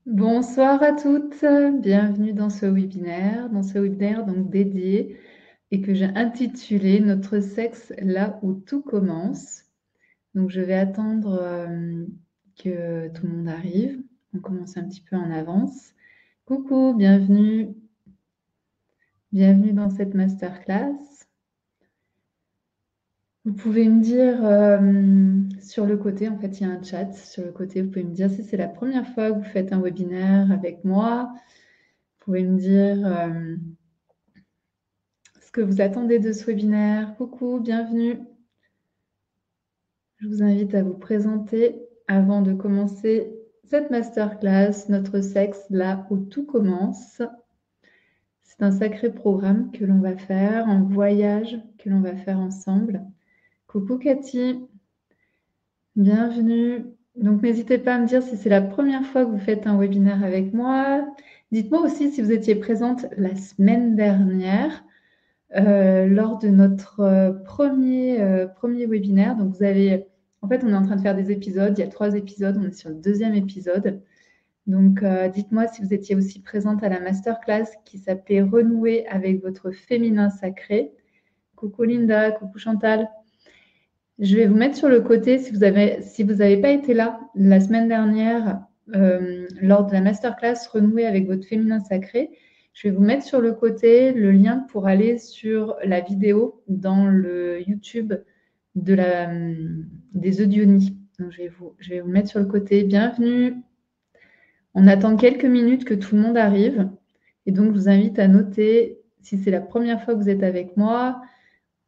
Bonsoir à toutes, bienvenue dans ce webinaire donc dédié et que j'ai intitulé «Notre sexe là où tout commence». Donc je vais attendre, que tout le monde arrive. On commence un petit peu en avance. Coucou, bienvenue dans cette masterclass. Vous pouvez me dire, sur le côté, en fait, il y a un chat sur le côté, vous pouvez me dire si c'est la première fois que vous faites un webinaire avec moi. Vous pouvez me dire, ce que vous attendez de ce webinaire. Coucou, bienvenue. Je vous invite à vous présenter avant de commencer cette masterclass, Notre sexe, là où tout commence. C'est un sacré programme que l'on va faire, un voyage que l'on va faire ensemble. Coucou Cathy, bienvenue. Donc n'hésitez pas à me dire si c'est la première fois que vous faites un webinaire avec moi. Dites-moi aussi si vous étiez présente la semaine dernière. Lors de notre premier webinaire. Donc, en fait, on est en train de faire des épisodes. Il y a 3 épisodes. On est sur le 2e épisode. Donc, dites-moi si vous étiez aussi présente à la masterclass qui s'appelait «Renouer avec votre féminin sacré». Coucou Linda, coucou Chantal. Je vais vous mettre sur le côté si vous avez pas été là la semaine dernière, lors de la masterclass «Renouer avec votre féminin sacré». Je vais vous mettre sur le côté le lien pour aller sur la vidéo dans le YouTube des Eudionies. Donc je vais vous mettre sur le côté. Bienvenue. On attend quelques minutes que tout le monde arrive. Et donc, je vous invite à noter si c'est la première fois que vous êtes avec moi,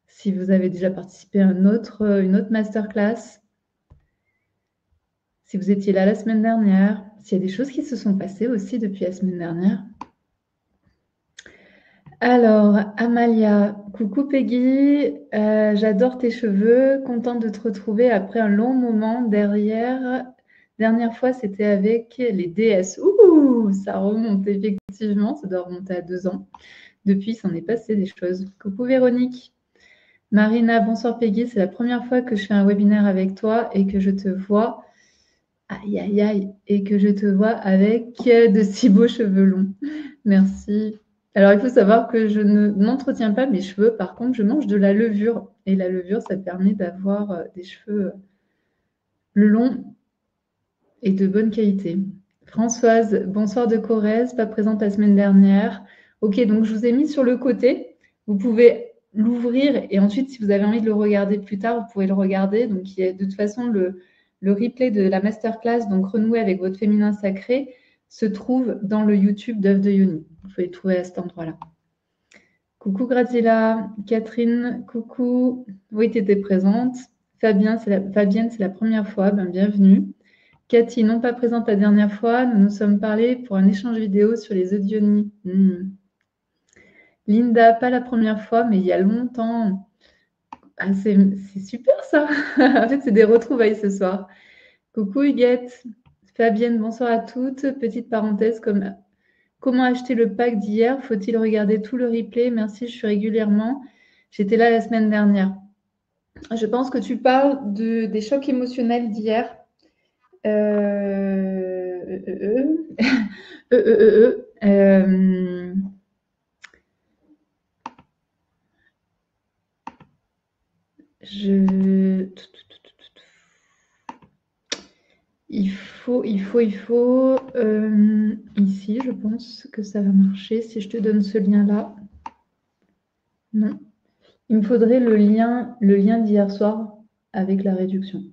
si vous avez déjà participé à une autre masterclass, si vous étiez là la semaine dernière, s'il y a des choses qui se sont passées aussi depuis la semaine dernière. Alors, Amalia, coucou Peggy, j'adore tes cheveux, contente de te retrouver après un long moment Dernière fois, c'était avec les DS. Ouh, ça remonte effectivement, ça doit remonter à 2 ans. Depuis, il s'en est passé des choses. Coucou Véronique. Marina, bonsoir Peggy, c'est la première fois que je fais un webinaire avec toi et que je te vois, aïe aïe aïe, et que je te vois avec de si beaux cheveux longs. Merci. Alors, il faut savoir que je n'entretiens pas mes cheveux. Par contre, je mange de la levure. Et la levure, ça permet d'avoir des cheveux longs et de bonne qualité. Françoise, bonsoir de Corrèze, pas présente la semaine dernière. Ok, donc je vous ai mis sur le côté. Vous pouvez l'ouvrir et ensuite, si vous avez envie de le regarder plus tard, vous pouvez le regarder. Donc, il y a de toute façon le replay de la masterclass, donc renouer avec votre féminin sacré, se trouve dans le YouTube d'Œuvre de Yoni. Vous pouvez le trouver à cet endroit-là. Coucou Grazilla, Catherine, coucou. Oui, tu étais présente. Fabienne, c'est la première fois. Bienvenue. Cathy, non pas présente la dernière fois, nous nous sommes parlé pour un échange vidéo sur les Eudionies. Linda, pas la première fois, mais il y a longtemps. Ah, c'est super ça. En fait, c'est des retrouvailles ce soir. Coucou Huguette. Fabienne, bonsoir à toutes. Petite parenthèse, comment acheter le pack d'hier? Faut-il regarder tout le replay? Merci, je suis régulièrement. J'étais là la semaine dernière. Je pense que tu parles des chocs émotionnels d'hier. Il faut, ici, je pense que ça va marcher. Si je te donne ce lien-là. Non. Il me faudrait le lien d'hier soir avec la réduction.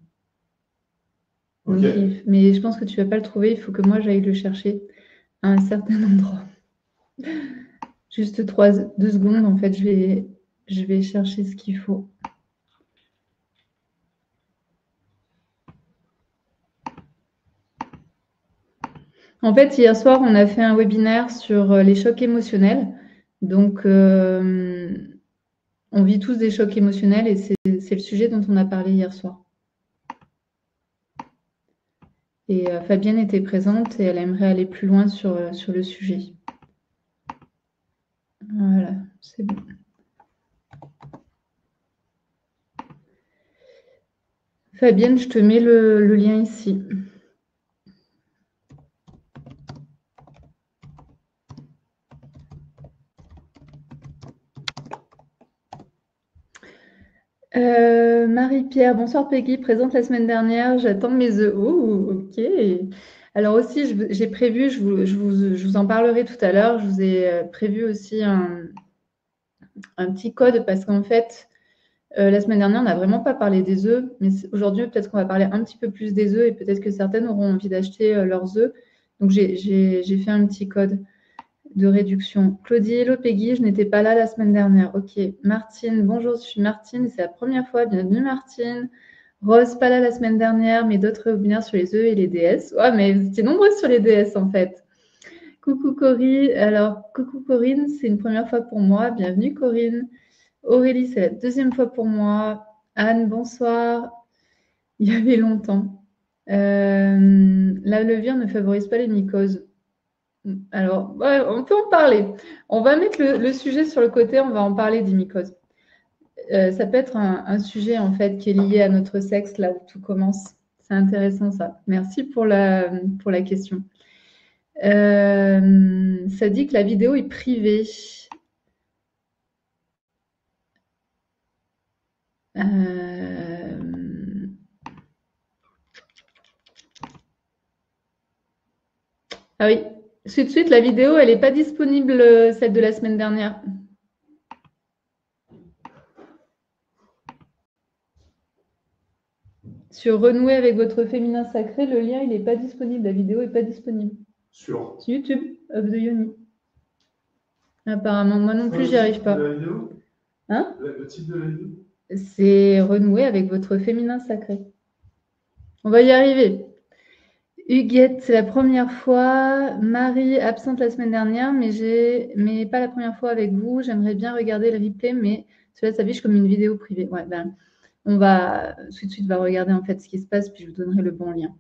Donc, mais je pense que tu ne vas pas le trouver. Il faut que moi, j'aille le chercher à un certain endroit. Juste 2 secondes. En fait, je vais chercher ce qu'il faut. En fait, hier soir, on a fait un webinaire sur les chocs émotionnels. Donc, on vit tous des chocs émotionnels et c'est le sujet dont on a parlé hier soir. Et Fabienne était présente et elle aimerait aller plus loin sur le sujet. Voilà, c'est bon. Fabienne, je te mets le lien ici. Marie-Pierre, bonsoir Peggy, présente la semaine dernière, j'attends mes œufs. Oh, ok. Alors aussi, j'ai prévu, je vous en parlerai tout à l'heure, je vous ai prévu aussi un petit code parce qu'en fait, la semaine dernière, on n'a vraiment pas parlé des œufs, mais aujourd'hui, peut-être qu'on va parler un petit peu plus des œufs et peut-être que certaines auront envie d'acheter leurs œufs. Donc, j'ai fait un petit code de réduction. Claudie, hello Peggy, je n'étais pas là la semaine dernière. Ok. Martine, bonjour, je suis Martine, c'est la première fois. Bienvenue Martine. Rose, pas là la semaine dernière, mais d'autres webinaires sur les œufs et les DS. Ouais, mais vous étiez nombreux sur les DS en fait. Coucou Corinne. Alors, coucou Corinne, c'est une première fois pour moi. Bienvenue Corinne. Aurélie, c'est la deuxième fois pour moi. Anne, bonsoir. Il y avait longtemps. La levure ne favorise pas les mycoses. Alors, ouais, on peut en parler. On va mettre le sujet sur le côté, on va en parler des mycoses. Ça peut être un sujet en fait qui est lié à notre sexe, là où tout commence. C'est intéressant ça. Merci pour la question. Ça dit que la vidéo est privée. Ah oui, tout de suite, la vidéo, elle n'est pas disponible, celle de la semaine dernière. Sur Renouer avec votre féminin sacré, le lien, il n'est pas disponible. La vidéo n'est pas disponible. Sur YouTube, of the Yoni. Apparemment, moi non plus, j'y arrive pas. La vidéo Hein? Le titre de la vidéo? C'est Renouer avec votre féminin sacré. On va y arriver. Huguette, c'est la première fois. Marie, absente la semaine dernière, mais pas la première fois avec vous. J'aimerais bien regarder le replay, mais cela s'affiche comme une vidéo privée. Ouais, ben, on va tout de suite va regarder en fait ce qui se passe, puis je vous donnerai le bon lien.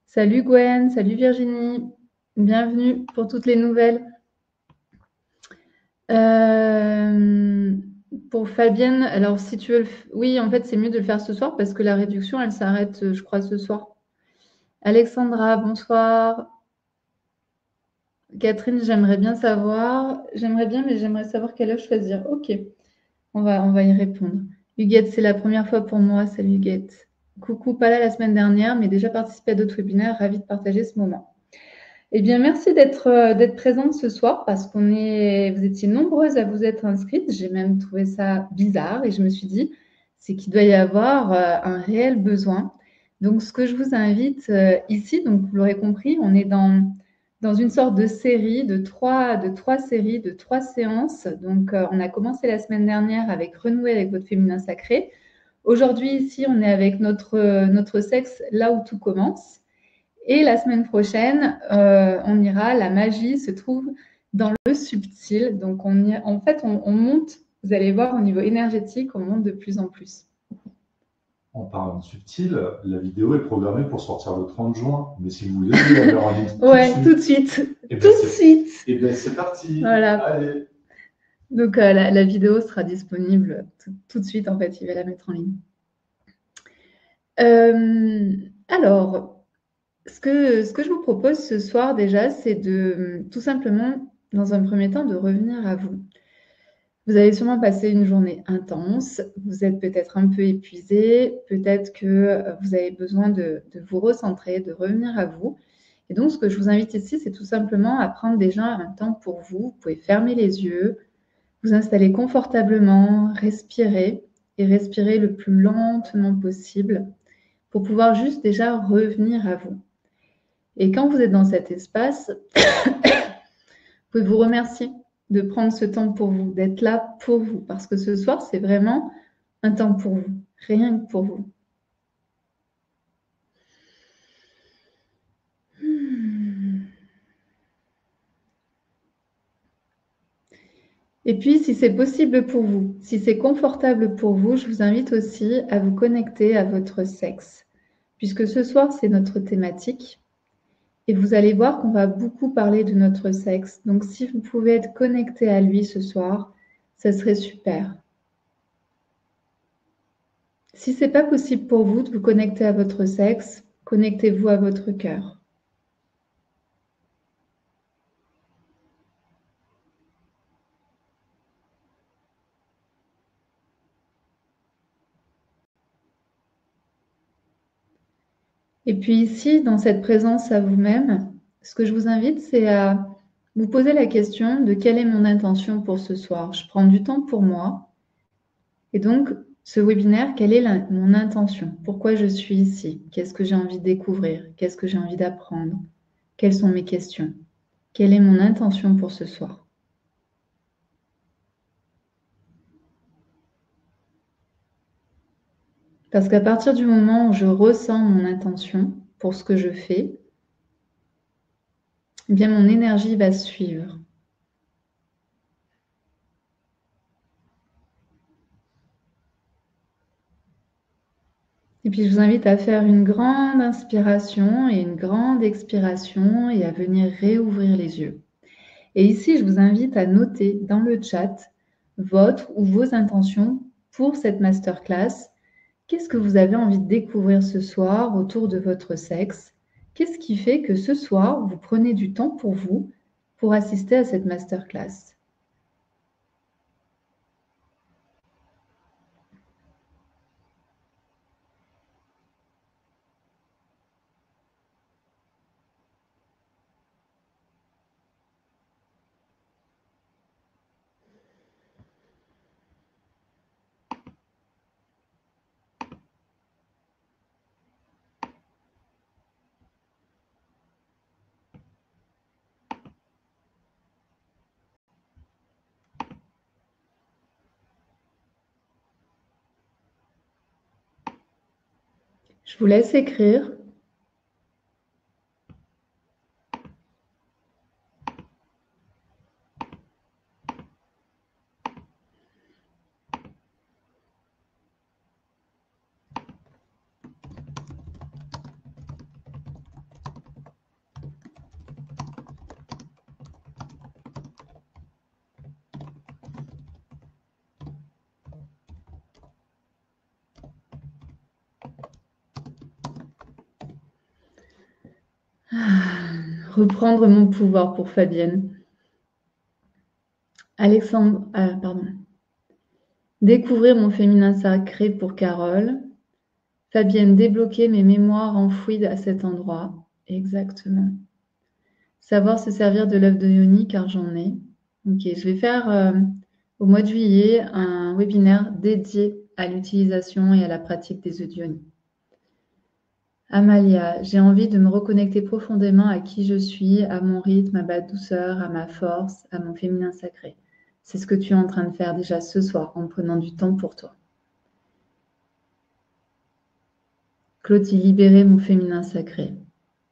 Salut Gwen, salut Virginie, bienvenue pour toutes les nouvelles. Pour Fabienne, alors si tu veux, oui, en fait c'est mieux de le faire ce soir parce que la réduction elle s'arrête, je crois, ce soir. Alexandra, bonsoir. Catherine, j'aimerais bien savoir. J'aimerais bien, mais j'aimerais savoir quel âge choisir. Ok, on va y répondre. Huguette, c'est la première fois pour moi. Salut Huguette. Coucou, pas là la semaine dernière, mais déjà participé à d'autres webinaires. Ravie de partager ce moment. Eh bien, merci d'être présente ce soir parce vous étiez nombreuses à vous être inscrites. J'ai même trouvé ça bizarre et je me suis dit, c'est qu'il doit y avoir un réel besoin. Donc, ce que je vous invite ici, donc vous l'aurez compris, on est dans une sorte de série de trois séries, de 3 séances. Donc, on a commencé la semaine dernière avec Renouer avec votre féminin sacré. Aujourd'hui, ici, on est avec notre sexe, là où tout commence. Et la semaine prochaine, on ira, la magie se trouve dans le subtil. Donc, en fait, on monte, vous allez voir, au niveau énergétique, on monte de plus en plus. En parlant de subtil, la vidéo est programmée pour sortir le 30 juin. Mais si vous voulez, vous la mettre en ligne ouais, tout de suite. Et tout de suite. Et bien, c'est parti. Voilà. Allez. Donc, la vidéo sera disponible tout de suite. En fait, il va la mettre en ligne. Alors, ce que je vous propose ce soir déjà, c'est de tout simplement, dans un premier temps, de revenir à vous. Vous avez sûrement passé une journée intense, vous êtes peut-être un peu épuisé, peut-être que vous avez besoin de vous recentrer, de revenir à vous. Et donc, ce que je vous invite ici, c'est tout simplement à prendre déjà un temps pour vous. Vous pouvez fermer les yeux, vous installer confortablement, respirer et respirer le plus lentement possible pour pouvoir juste déjà revenir à vous. Et quand vous êtes dans cet espace, vous pouvez vous remercier de prendre ce temps pour vous, d'être là pour vous. Parce que ce soir, c'est vraiment un temps pour vous, rien que pour vous. Et puis, si c'est possible pour vous, si c'est confortable pour vous, je vous invite aussi à vous connecter à votre sexe. Puisque ce soir, c'est notre thématique. Et vous allez voir qu'on va beaucoup parler de notre sexe. Donc, si vous pouvez être connecté à lui ce soir, ça serait super. Si ce n'est pas possible pour vous de vous connecter à votre sexe, connectez-vous à votre cœur. Et puis ici, dans cette présence à vous-même, ce que je vous invite, c'est à vous poser la question de quelle est mon intention pour ce soir. Je prends du temps pour moi. Et donc, ce webinaire, quelle est mon intention? Pourquoi je suis ici? Qu'est-ce que j'ai envie de découvrir? Qu'est-ce que j'ai envie d'apprendre? Quelles sont mes questions? Quelle est mon intention pour ce soir? Parce qu'à partir du moment où je ressens mon intention pour ce que je fais, eh bien mon énergie va suivre. Et puis je vous invite à faire une grande inspiration et une grande expiration et à venir réouvrir les yeux. Et ici, je vous invite à noter dans le chat votre ou vos intentions pour cette masterclass. Qu'est-ce que vous avez envie de découvrir ce soir autour de votre sexe? Qu'est-ce qui fait que ce soir, vous prenez du temps pour vous pour assister à cette masterclass? Je vous laisse écrire. Reprendre mon pouvoir pour Fabienne. Alexandre, pardon. Découvrir mon féminin sacré pour Carole. Fabienne, débloquer mes mémoires enfouies à cet endroit. Exactement. Savoir se servir de l'œuf de Yoni car j'en ai. Ok, je vais faire au mois de juillet un webinaire dédié à l'utilisation et à la pratique des œufs de Yoni. Amalia, j'ai envie de me reconnecter profondément à qui je suis, à mon rythme, à ma douceur, à ma force, à mon féminin sacré. C'est ce que tu es en train de faire déjà ce soir en prenant du temps pour toi. Claudie, libérer mon féminin sacré.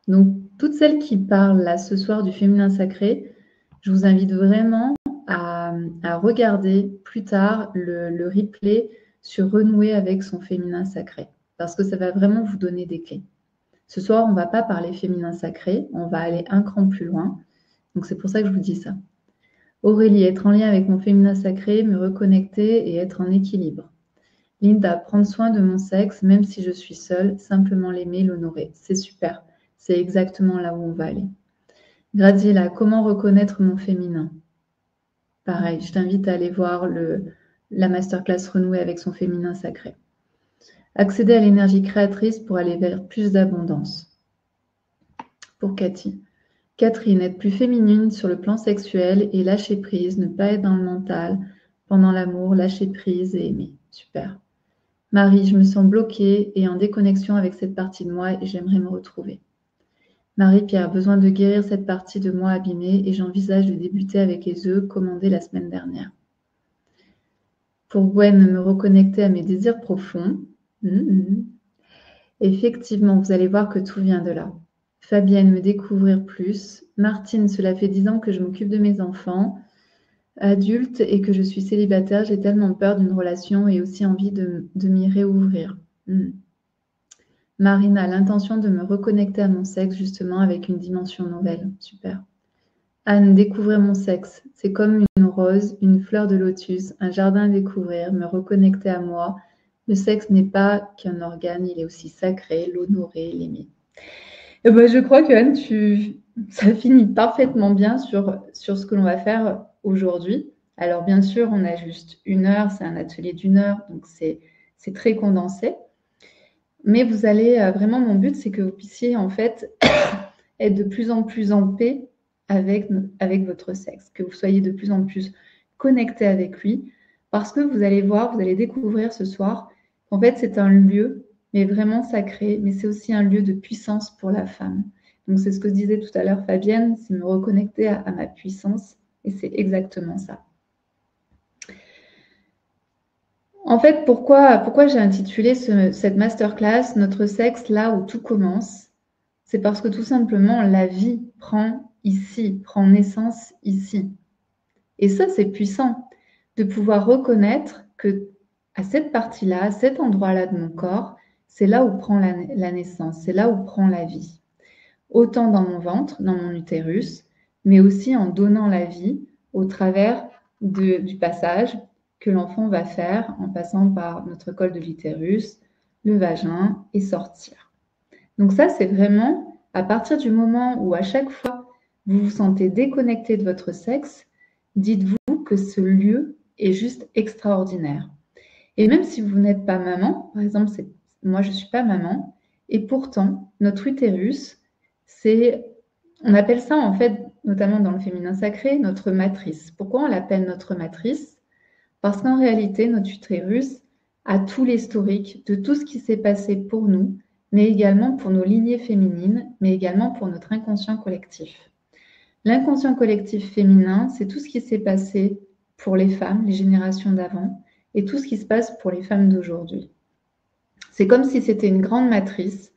Donc, toutes celles qui parlent là ce soir du féminin sacré, je vous invite vraiment à regarder plus tard le replay sur renouer avec son féminin sacré, parce que ça va vraiment vous donner des clés. Ce soir, on ne va pas parler féminin sacré, on va aller un cran plus loin. Donc, c'est pour ça que je vous dis ça. Aurélie, être en lien avec mon féminin sacré, me reconnecter et être en équilibre. Linda, prendre soin de mon sexe, même si je suis seule, simplement l'aimer, l'honorer. C'est super. C'est exactement là où on va aller. Graziella, comment reconnaître mon féminin? Pareil, je t'invite à aller voir la masterclass renouer avec son féminin sacré. Accéder à l'énergie créatrice pour aller vers plus d'abondance. Pour Cathy. Catherine, être plus féminine sur le plan sexuel et lâcher prise, ne pas être dans le mental. Pendant l'amour, lâcher prise et aimer. Super. Marie, je me sens bloquée et en déconnexion avec cette partie de moi et j'aimerais me retrouver. Marie-Pierre, besoin de guérir cette partie de moi abîmée et j'envisage de débuter avec les œufs commandés la semaine dernière. Pour Gwen, me reconnecter à mes désirs profonds. Effectivement, vous allez voir que tout vient de là. Fabienne, me découvrir plus. Martine, cela fait 10 ans que je m'occupe de mes enfants adultes et que je suis célibataire. J'ai tellement peur d'une relation et aussi envie de m'y réouvrir. Marina, l'intention de me reconnecter à mon sexe justement avec une dimension nouvelle. Super. Anne, découvrir mon sexe. C'est comme une rose, une fleur de lotus, un jardin à découvrir, me reconnecter à moi. Le sexe n'est pas qu'un organe, il est aussi sacré, l'honorer, l'aimer. Et ben, je crois que Anne, ça finit parfaitement bien sur ce que l'on va faire aujourd'hui. Alors bien sûr, on a juste 1 heure, c'est un atelier d'1 heure, donc c'est très condensé. Mais vous allez vraiment, mon but, c'est que vous puissiez en fait être de plus en plus en paix avec votre sexe, que vous soyez de plus en plus connecté avec lui, parce que vous allez voir, vous allez découvrir ce soir qu'en fait, c'est un lieu, mais vraiment sacré, mais c'est aussi un lieu de puissance pour la femme. Donc, c'est ce que disait tout à l'heure Fabienne, c'est me reconnecter à ma puissance, et c'est exactement ça. En fait, pourquoi j'ai intitulé cette masterclass « Notre sexe, là où tout commence », c'est parce que tout simplement, la vie prend naissance ici. Et ça, c'est puissant de pouvoir reconnaître que à cette partie-là, à cet endroit-là de mon corps, c'est là où prend la naissance, c'est là où prend la vie. Autant dans mon ventre, dans mon utérus, mais aussi en donnant la vie au travers du passage que l'enfant va faire en passant par notre col de l'utérus, le vagin et sortir. Donc ça, c'est vraiment à partir du moment où à chaque fois vous vous sentez déconnecté de votre sexe, dites-vous que ce lieu est juste extraordinaire. Et même si vous n'êtes pas maman, par exemple, moi je ne suis pas maman, et pourtant notre utérus, on appelle ça en fait, notamment dans le féminin sacré, notre matrice. Pourquoi on l'appelle notre matrice? Parce qu'en réalité, notre utérus a tout l'historique de tout ce qui s'est passé pour nous, mais également pour nos lignées féminines, mais également pour notre inconscient collectif. L'inconscient collectif féminin, c'est tout ce qui s'est passé pour les femmes, les générations d'avant, et tout ce qui se passe pour les femmes d'aujourd'hui. C'est comme si c'était une grande matrice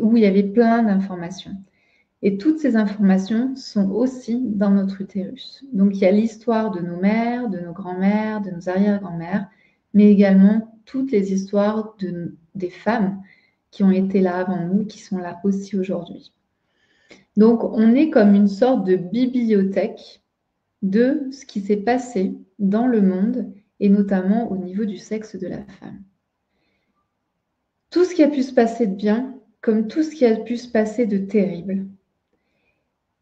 où il y avait plein d'informations. Et toutes ces informations sont aussi dans notre utérus. Donc, il y a l'histoire de nos mères, de nos grands-mères, de nos arrière-grand-mères, mais également toutes les histoires des femmes qui ont été là avant nous, qui sont là aussi aujourd'hui. Donc, on est comme une sorte de bibliothèque de ce qui s'est passé dans le monde et notamment au niveau du sexe de la femme. Tout ce qui a pu se passer de bien, comme tout ce qui a pu se passer de terrible.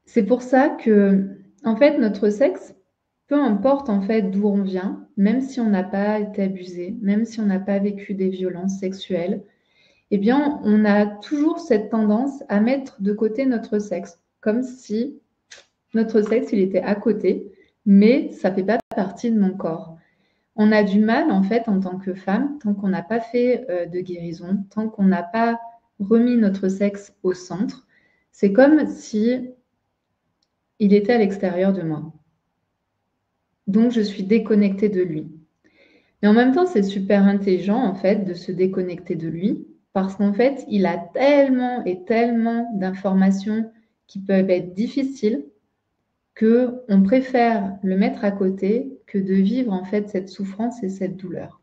C'est pour ça que, en fait, notre sexe, peu importe en fait d'où on vient, même si on n'a pas été abusé, même si on n'a pas vécu des violences sexuelles, eh bien, on a toujours cette tendance à mettre de côté notre sexe, comme si notre sexe, il était à côté, mais ça ne fait pas partie de mon corps. On a du mal, en fait, en tant que femme, tant qu'on n'a pas fait de guérison, tant qu'on n'a pas remis notre sexe au centre. C'est comme si il était à l'extérieur de moi. Donc, je suis déconnectée de lui. Mais en même temps, c'est super intelligent, en fait, de se déconnecter de lui, parce qu'en fait, il a tellement et tellement d'informations qui peuvent être difficiles qu'on préfère le mettre à côté que de vivre, en fait, cette souffrance et cette douleur.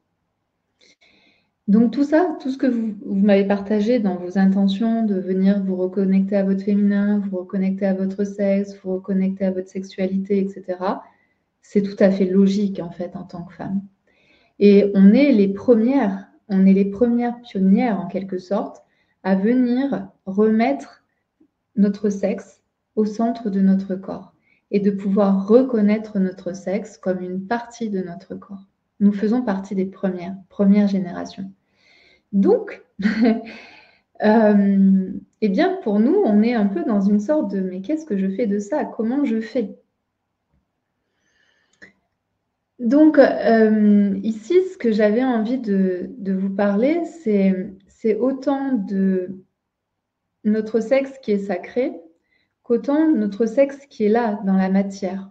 Donc tout ça, tout ce que vous m'avez partagé dans vos intentions de venir vous reconnecter à votre féminin, vous reconnecter à votre sexe, vous reconnecter à votre sexualité, etc., c'est tout à fait logique en fait en tant que femme. Et on est les premières pionnières en quelque sorte à venir remettre notre sexe au centre de notre corps et de pouvoir reconnaître notre sexe comme une partie de notre corps. Nous faisons partie des premières générations. Donc, eh bien, pour nous, on est un peu dans une sorte de « mais qu'est-ce que je fais de ça? Comment je fais ?» Donc, ici, ce que j'avais envie de vous parler, c'est autant de notre sexe qui est sacré qu'autant notre sexe qui est là, dans la matière.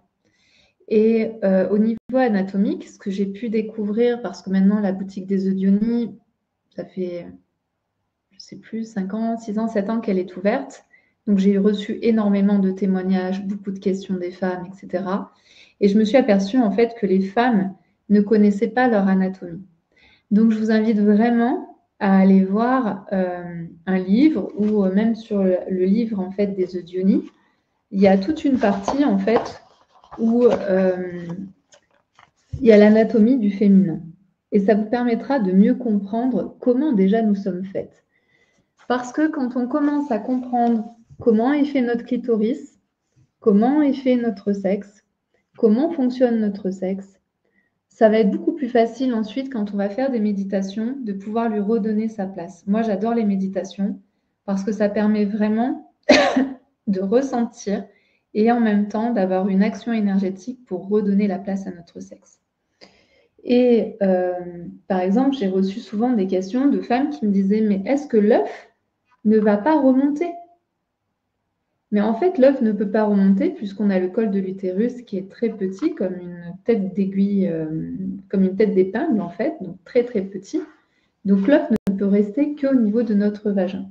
Et au niveau anatomique, ce que j'ai pu découvrir, parce que maintenant, la boutique des Eudionies, ça fait, je ne sais plus, 5 ans, 6 ans, 7 ans qu'elle est ouverte. Donc, j'ai reçu énormément de témoignages, beaucoup de questions des femmes, etc. Et je me suis aperçue, en fait, que les femmes ne connaissaient pas leur anatomie. Donc, je vous invite vraiment à aller voir un livre ou même sur le livre, en fait, des Eudionies. Il y a toute une partie, en fait, où il y a l'anatomie du féminin. Et ça vous permettra de mieux comprendre comment déjà nous sommes faites. Parce que quand on commence à comprendre comment est fait notre clitoris, comment est fait notre sexe, comment fonctionne notre sexe, ça va être beaucoup plus facile ensuite quand on va faire des méditations de pouvoir lui redonner sa place. Moi, j'adore les méditations parce que ça permet vraiment de ressentir et en même temps d'avoir une action énergétique pour redonner la place à notre sexe. Et par exemple, j'ai reçu souvent des questions de femmes qui me disaient « Mais est-ce que l'œuf ne va pas remonter ?» Mais en fait, l'œuf ne peut pas remonter puisqu'on a le col de l'utérus qui est très petit, comme une tête d'aiguille, comme une tête d'épingle en fait, donc très très petit. Donc l'œuf ne peut rester qu'au niveau de notre vagin.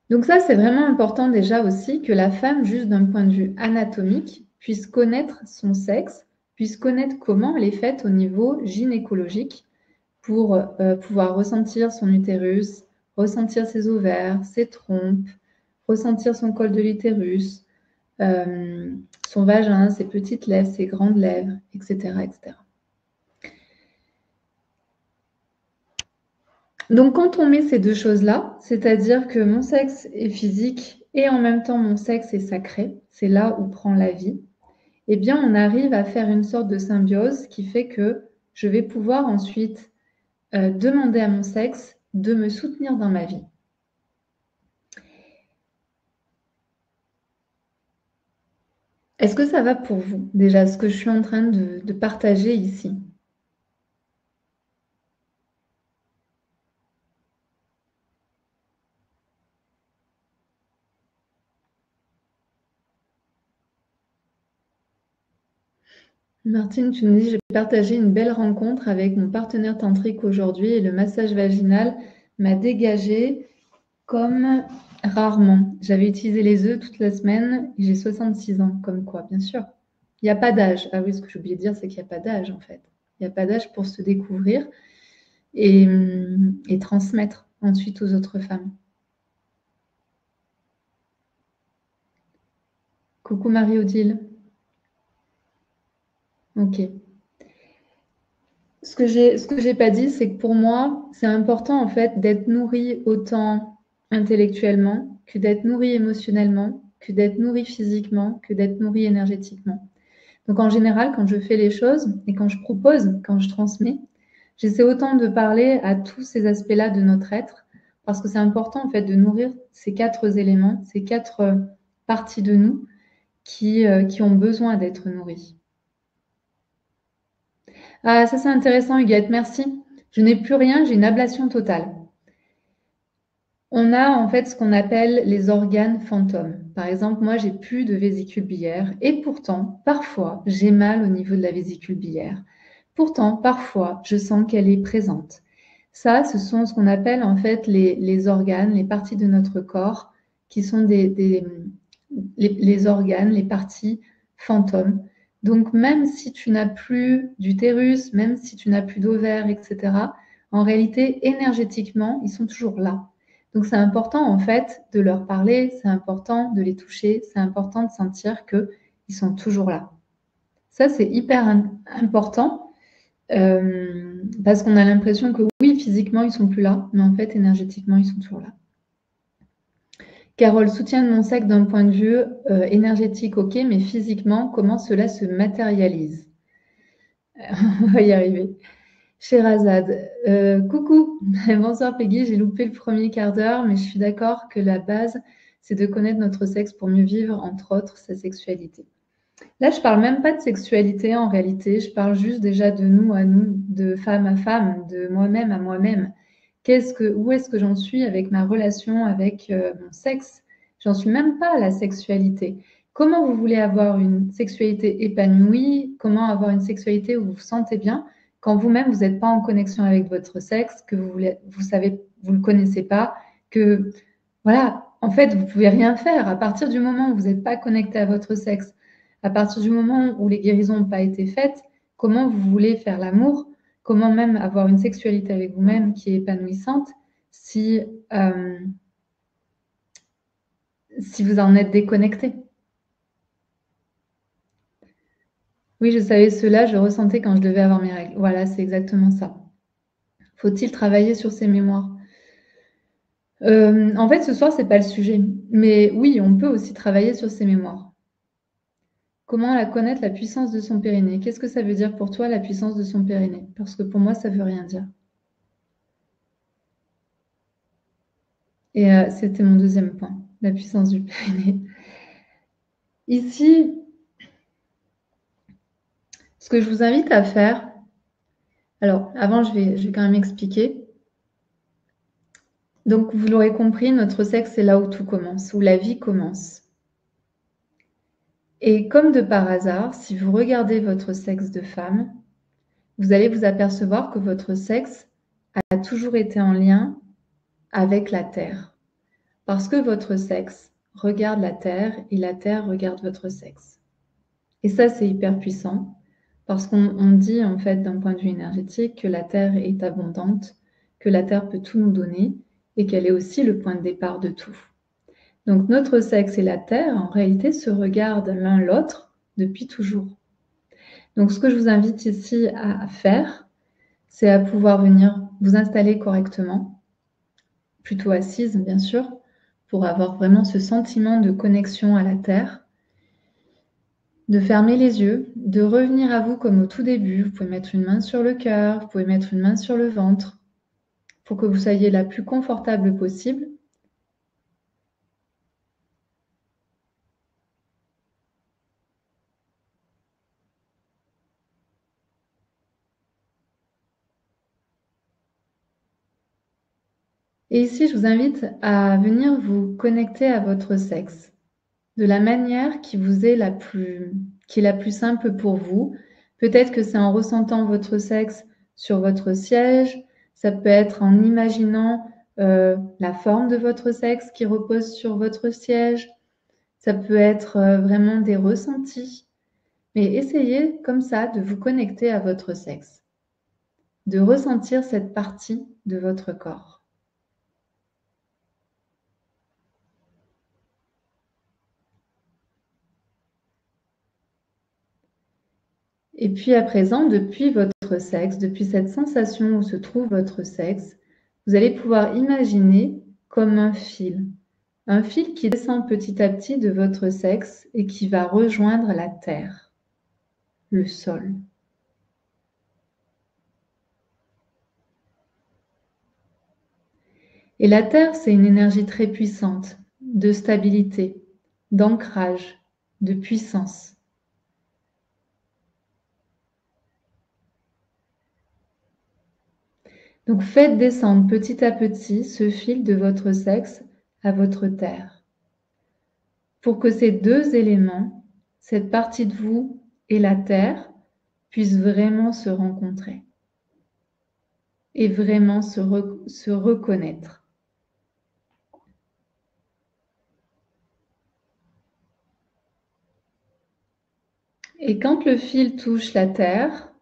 Donc ça, c'est vraiment important déjà aussi que la femme, juste d'un point de vue anatomique, puisse connaître son sexe, puisse connaître comment elle est faite au niveau gynécologique pour pouvoir ressentir son utérus, ressentir ses ovaires, ses trompes, ressentir son col de l'utérus, son vagin, ses petites lèvres, ses grandes lèvres, etc., etc. Donc, quand on met ces deux choses-là, c'est-à-dire que mon sexe est physique et en même temps mon sexe est sacré, c'est là où prend la vie, eh bien, on arrive à faire une sorte de symbiose qui fait que je vais pouvoir ensuite demander à mon sexe de me soutenir dans ma vie. Est-ce que ça va pour vous, déjà, ce que je suis en train de partager ici ? Martine, tu me dis, j'ai partagé une belle rencontre avec mon partenaire tantrique aujourd'hui et le massage vaginal m'a dégagé comme rarement. J'avais utilisé les œufs toute la semaine et j'ai 66 ans, comme quoi, bien sûr. Il n'y a pas d'âge. Ah oui, ce que j'ai oublié de dire, c'est qu'il n'y a pas d'âge, en fait. Il n'y a pas d'âge pour se découvrir et transmettre ensuite aux autres femmes. Coucou Marie-Odile. Ok. Ce que j'ai pas dit, c'est que pour moi, c'est important en fait d'être nourri autant intellectuellement que d'être nourri émotionnellement, que d'être nourri physiquement, que d'être nourri énergétiquement. Donc en général, quand je fais les choses et quand je propose, quand je transmets, j'essaie autant de parler à tous ces aspects-là de notre être parce que c'est important en fait de nourrir ces 4 éléments, ces 4 parties de nous qui ont besoin d'être nourries. Ah, ça c'est intéressant, Huguette, merci. Je n'ai plus rien, j'ai une ablation totale. On a en fait ce qu'on appelle les organes fantômes. Par exemple, moi, j'ai plus de vésicule biliaire et pourtant, parfois, j'ai mal au niveau de la vésicule biliaire. Pourtant, parfois, je sens qu'elle est présente. Ça, ce sont ce qu'on appelle en fait les organes, les parties de notre corps qui sont les organes, les parties fantômes. Donc, même si tu n'as plus d'utérus, même si tu n'as plus d'ovaires, etc., en réalité, énergétiquement, ils sont toujours là. Donc, c'est important, en fait, de leur parler, c'est important de les toucher, c'est important de sentir qu'ils sont toujours là. Ça, c'est hyper important parce qu'on a l'impression que oui, physiquement, ils sont plus là, mais en fait, énergétiquement, ils sont toujours là. Carole, soutien de mon sexe d'un point de vue énergétique, ok, mais physiquement, comment cela se matérialise? On va y arriver. Sherazade, coucou, bonsoir Peggy, j'ai loupé le premier quart d'heure, mais je suis d'accord que la base, c'est de connaître notre sexe pour mieux vivre, entre autres, sa sexualité. Là, je parle même pas de sexualité en réalité, je parle juste déjà de nous à nous, de femme à femme, de moi-même à moi-même. Où est-ce que j'en suis avec ma relation avec mon sexe? J'en suis même pas à la sexualité. Comment vous voulez avoir une sexualité épanouie? Comment avoir une sexualité où vous vous sentez bien quand vous-même vous n'êtes pas en connexion avec votre sexe, que vous savez, vous le connaissez pas, que voilà, en fait, vous pouvez rien faire à partir du moment où vous n'êtes pas connecté à votre sexe. À partir du moment où les guérisons n'ont pas été faites, comment vous voulez faire l'amour? Comment même avoir une sexualité avec vous-même qui est épanouissante si vous en êtes déconnecté? Oui, je savais cela, je ressentais quand je devais avoir mes règles. Voilà, c'est exactement ça. Faut-il travailler sur ces mémoires? En fait, ce soir, ce n'est pas le sujet. Mais oui, on peut aussi travailler sur ces mémoires. Comment la connaître, la puissance de son périnée? Qu'est-ce que ça veut dire pour toi, la puissance de son périnée? Parce que pour moi, ça ne veut rien dire. Et c'était mon deuxième point, la puissance du périnée. Ici, ce que je vous invite à faire, alors avant, je vais quand même expliquer. Donc, vous l'aurez compris, notre sexe, c'est là où tout commence, où la vie commence. Et comme de par hasard, si vous regardez votre sexe de femme, vous allez vous apercevoir que votre sexe a toujours été en lien avec la Terre. Parce que votre sexe regarde la Terre et la Terre regarde votre sexe. Et ça, c'est hyper puissant parce qu'on dit en fait d'un point de vue énergétique que la Terre est abondante, que la Terre peut tout nous donner et qu'elle est aussi le point de départ de tout. Donc notre sexe et la Terre, en réalité, se regardent l'un l'autre depuis toujours. Donc ce que je vous invite ici à faire, c'est à pouvoir venir vous installer correctement, plutôt assise bien sûr, pour avoir vraiment ce sentiment de connexion à la Terre, de fermer les yeux, de revenir à vous comme au tout début. Vous pouvez mettre une main sur le cœur, vous pouvez mettre une main sur le ventre, pour que vous soyez la plus confortable possible. Et ici, je vous invite à venir vous connecter à votre sexe de la manière qui est la plus simple pour vous. Peut-être que c'est en ressentant votre sexe sur votre siège, ça peut être en imaginant la forme de votre sexe qui repose sur votre siège, ça peut être vraiment des ressentis. Mais essayez comme ça de vous connecter à votre sexe, de ressentir cette partie de votre corps. Et puis à présent, depuis votre sexe, depuis cette sensation où se trouve votre sexe, vous allez pouvoir imaginer comme un fil qui descend petit à petit de votre sexe et qui va rejoindre la terre, le sol. Et la terre, c'est une énergie très puissante, de stabilité, d'ancrage, de puissance. Donc faites descendre petit à petit ce fil de votre sexe à votre terre, pour que ces deux éléments, cette partie de vous et la terre, puissent vraiment se rencontrer et vraiment se reconnaître. Et quand le fil touche la terre,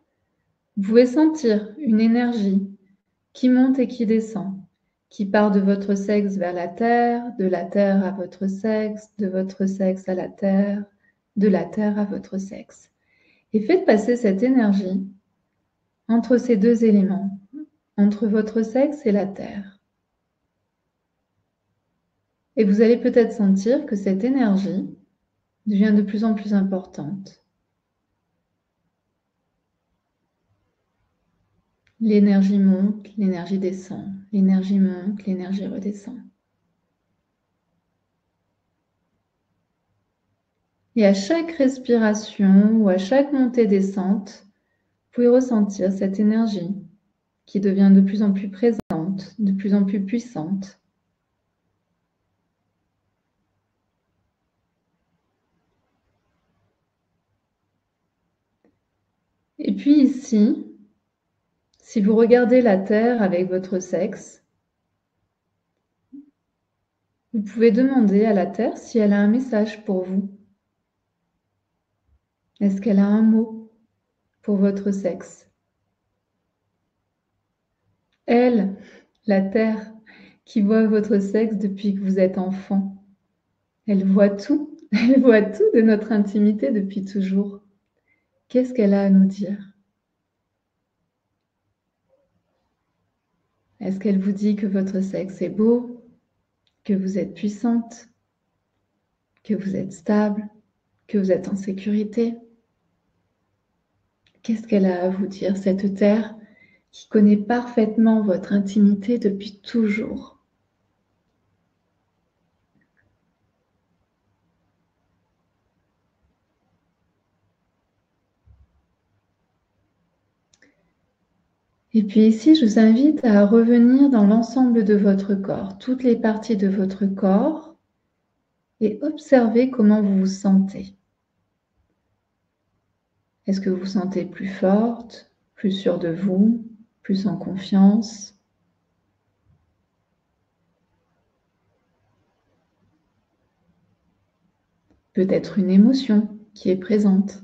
vous pouvez sentir une énergie qui monte et qui descend, qui part de votre sexe vers la terre, de la terre à votre sexe, de votre sexe à la terre, de la terre à votre sexe. Et faites passer cette énergie entre ces deux éléments, entre votre sexe et la terre. Et vous allez peut-être sentir que cette énergie devient de plus en plus importante. L'énergie monte, l'énergie descend, l'énergie monte, l'énergie redescend. Et à chaque respiration ou à chaque montée-descente, vous pouvez ressentir cette énergie qui devient de plus en plus présente, de plus en plus puissante. Et puis ici, si vous regardez la Terre avec votre sexe, vous pouvez demander à la Terre si elle a un message pour vous. Est-ce qu'elle a un mot pour votre sexe? Elle, la Terre, qui voit votre sexe depuis que vous êtes enfant, elle voit tout. Elle voit tout de notre intimité depuis toujours. Qu'est-ce qu'elle a à nous dire? Est-ce qu'elle vous dit que votre sexe est beau, que vous êtes puissante, que vous êtes stable, que vous êtes en sécurité. Qu'est-ce qu'elle a à vous dire, cette terre qui connaît parfaitement votre intimité depuis toujours? Et puis ici, je vous invite à revenir dans l'ensemble de votre corps, toutes les parties de votre corps, et observer comment vous vous sentez. Est-ce que vous vous sentez plus forte, plus sûre de vous, plus en confiance? Peut-être une émotion qui est présente.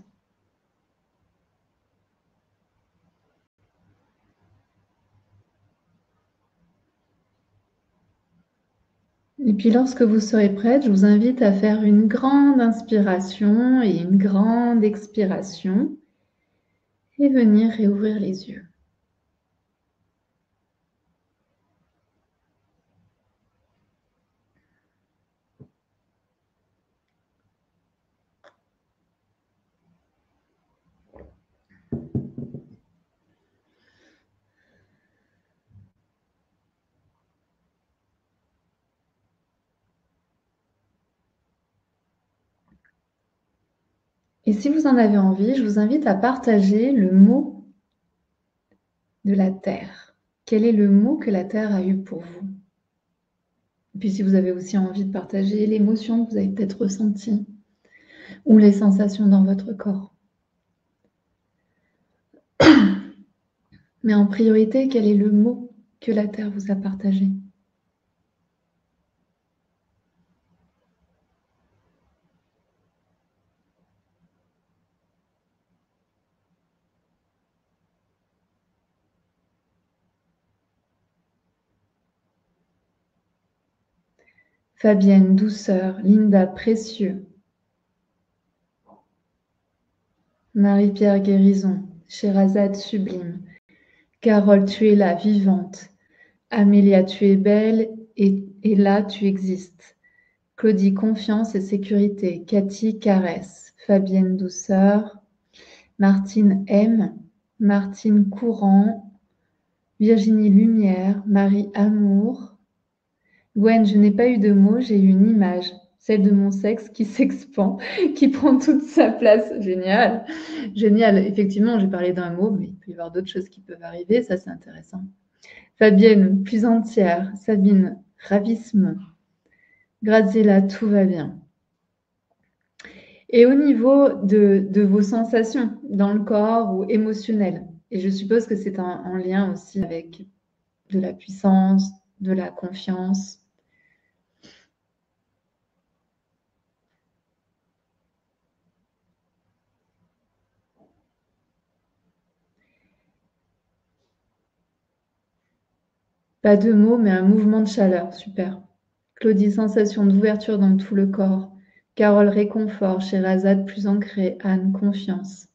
Et puis lorsque vous serez prête, je vous invite à faire une grande inspiration et une grande expiration et venir réouvrir les yeux. Et si vous en avez envie, je vous invite à partager le mot de la Terre. Quel est le mot que la Terre a eu pour vous? Et puis si vous avez aussi envie de partager l'émotion que vous avez peut-être ressentie ou les sensations dans votre corps. Mais en priorité, quel est le mot que la Terre vous a partagé? Fabienne, douceur. Linda, précieux. Marie-Pierre, guérison. Sherazade, sublime. Carole, tu es là, vivante. Amélia, tu es belle et là, tu existes. Claudie, confiance et sécurité. Cathy, caresse. Fabienne, douceur. Martine, aime. Martine, courant. Virginie, lumière. Marie, amour. Gwen, je n'ai pas eu de mots, j'ai eu une image, celle de mon sexe qui s'expand, qui prend toute sa place. Génial, génial. Effectivement, j'ai parlé d'un mot, mais il peut y avoir d'autres choses qui peuvent arriver, ça c'est intéressant. Fabienne, plus entière. Sabine, ravissement. Graziella, tout va bien. Et au niveau de vos sensations dans le corps ou émotionnelles, et je suppose que c'est en lien aussi avec de la puissance, de la confiance. Pas de mots, mais un mouvement de chaleur, super. Claudie, sensation d'ouverture dans tout le corps. Carole, réconfort. Sherazade, plus ancrée. Anne, confiance.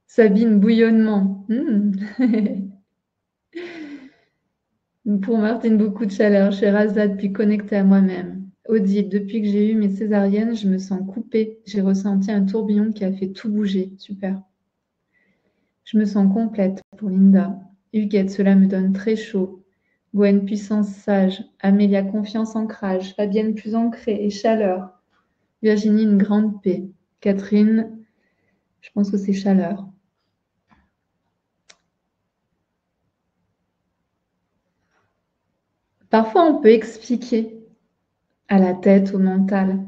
Sabine, bouillonnement. Pour Martine, beaucoup de chaleur. Sherazade, puis connectée à moi-même. Odile, depuis que j'ai eu mes césariennes, je me sens coupée. J'ai ressenti un tourbillon qui a fait tout bouger. Super. Je me sens complète pour Linda. Huguette, cela me donne très chaud. Gwen, puissance sage. Amélia, confiance, ancrage. Fabienne, plus ancrée et chaleur. Virginie, une grande paix. Catherine, je pense que c'est chaleur. Parfois, on peut expliquer à la tête, au mental.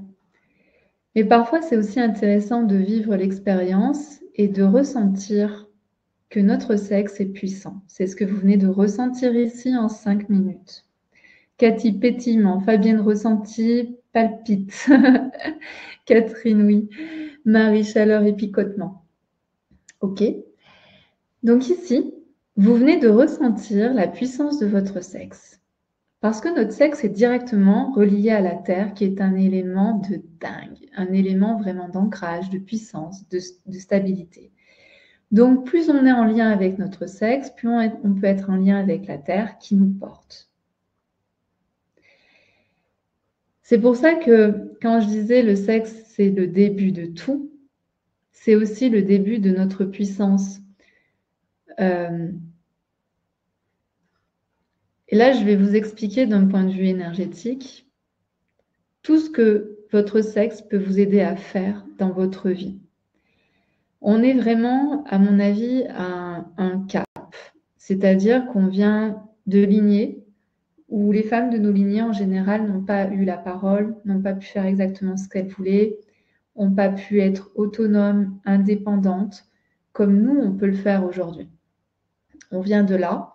Mais parfois, c'est aussi intéressant de vivre l'expérience et de ressentir que notre sexe est puissant. C'est ce que vous venez de ressentir ici en 5 minutes. Cathy, pétillement. Fabienne, ressenti, palpite. Catherine, oui. Marie, chaleur et picotement. OK. Donc ici, vous venez de ressentir la puissance de votre sexe. Parce que notre sexe est directement relié à la Terre, qui est un élément de dingue, un élément vraiment d'ancrage, de puissance, de stabilité. Donc, plus on est en lien avec notre sexe, plus on peut être en lien avec la Terre qui nous porte. C'est pour ça que quand je disais le sexe, c'est le début de tout, c'est aussi le début de notre puissance. Et là, je vais vous expliquer d'un point de vue énergétique tout ce que votre sexe peut vous aider à faire dans votre vie. On est vraiment, à mon avis, à un cap. C'est-à-dire qu'on vient de lignées où les femmes de nos lignées, en général, n'ont pas eu la parole, n'ont pas pu faire exactement ce qu'elles voulaient, n'ont pas pu être autonomes, indépendantes, comme nous, on peut le faire aujourd'hui. On vient de là,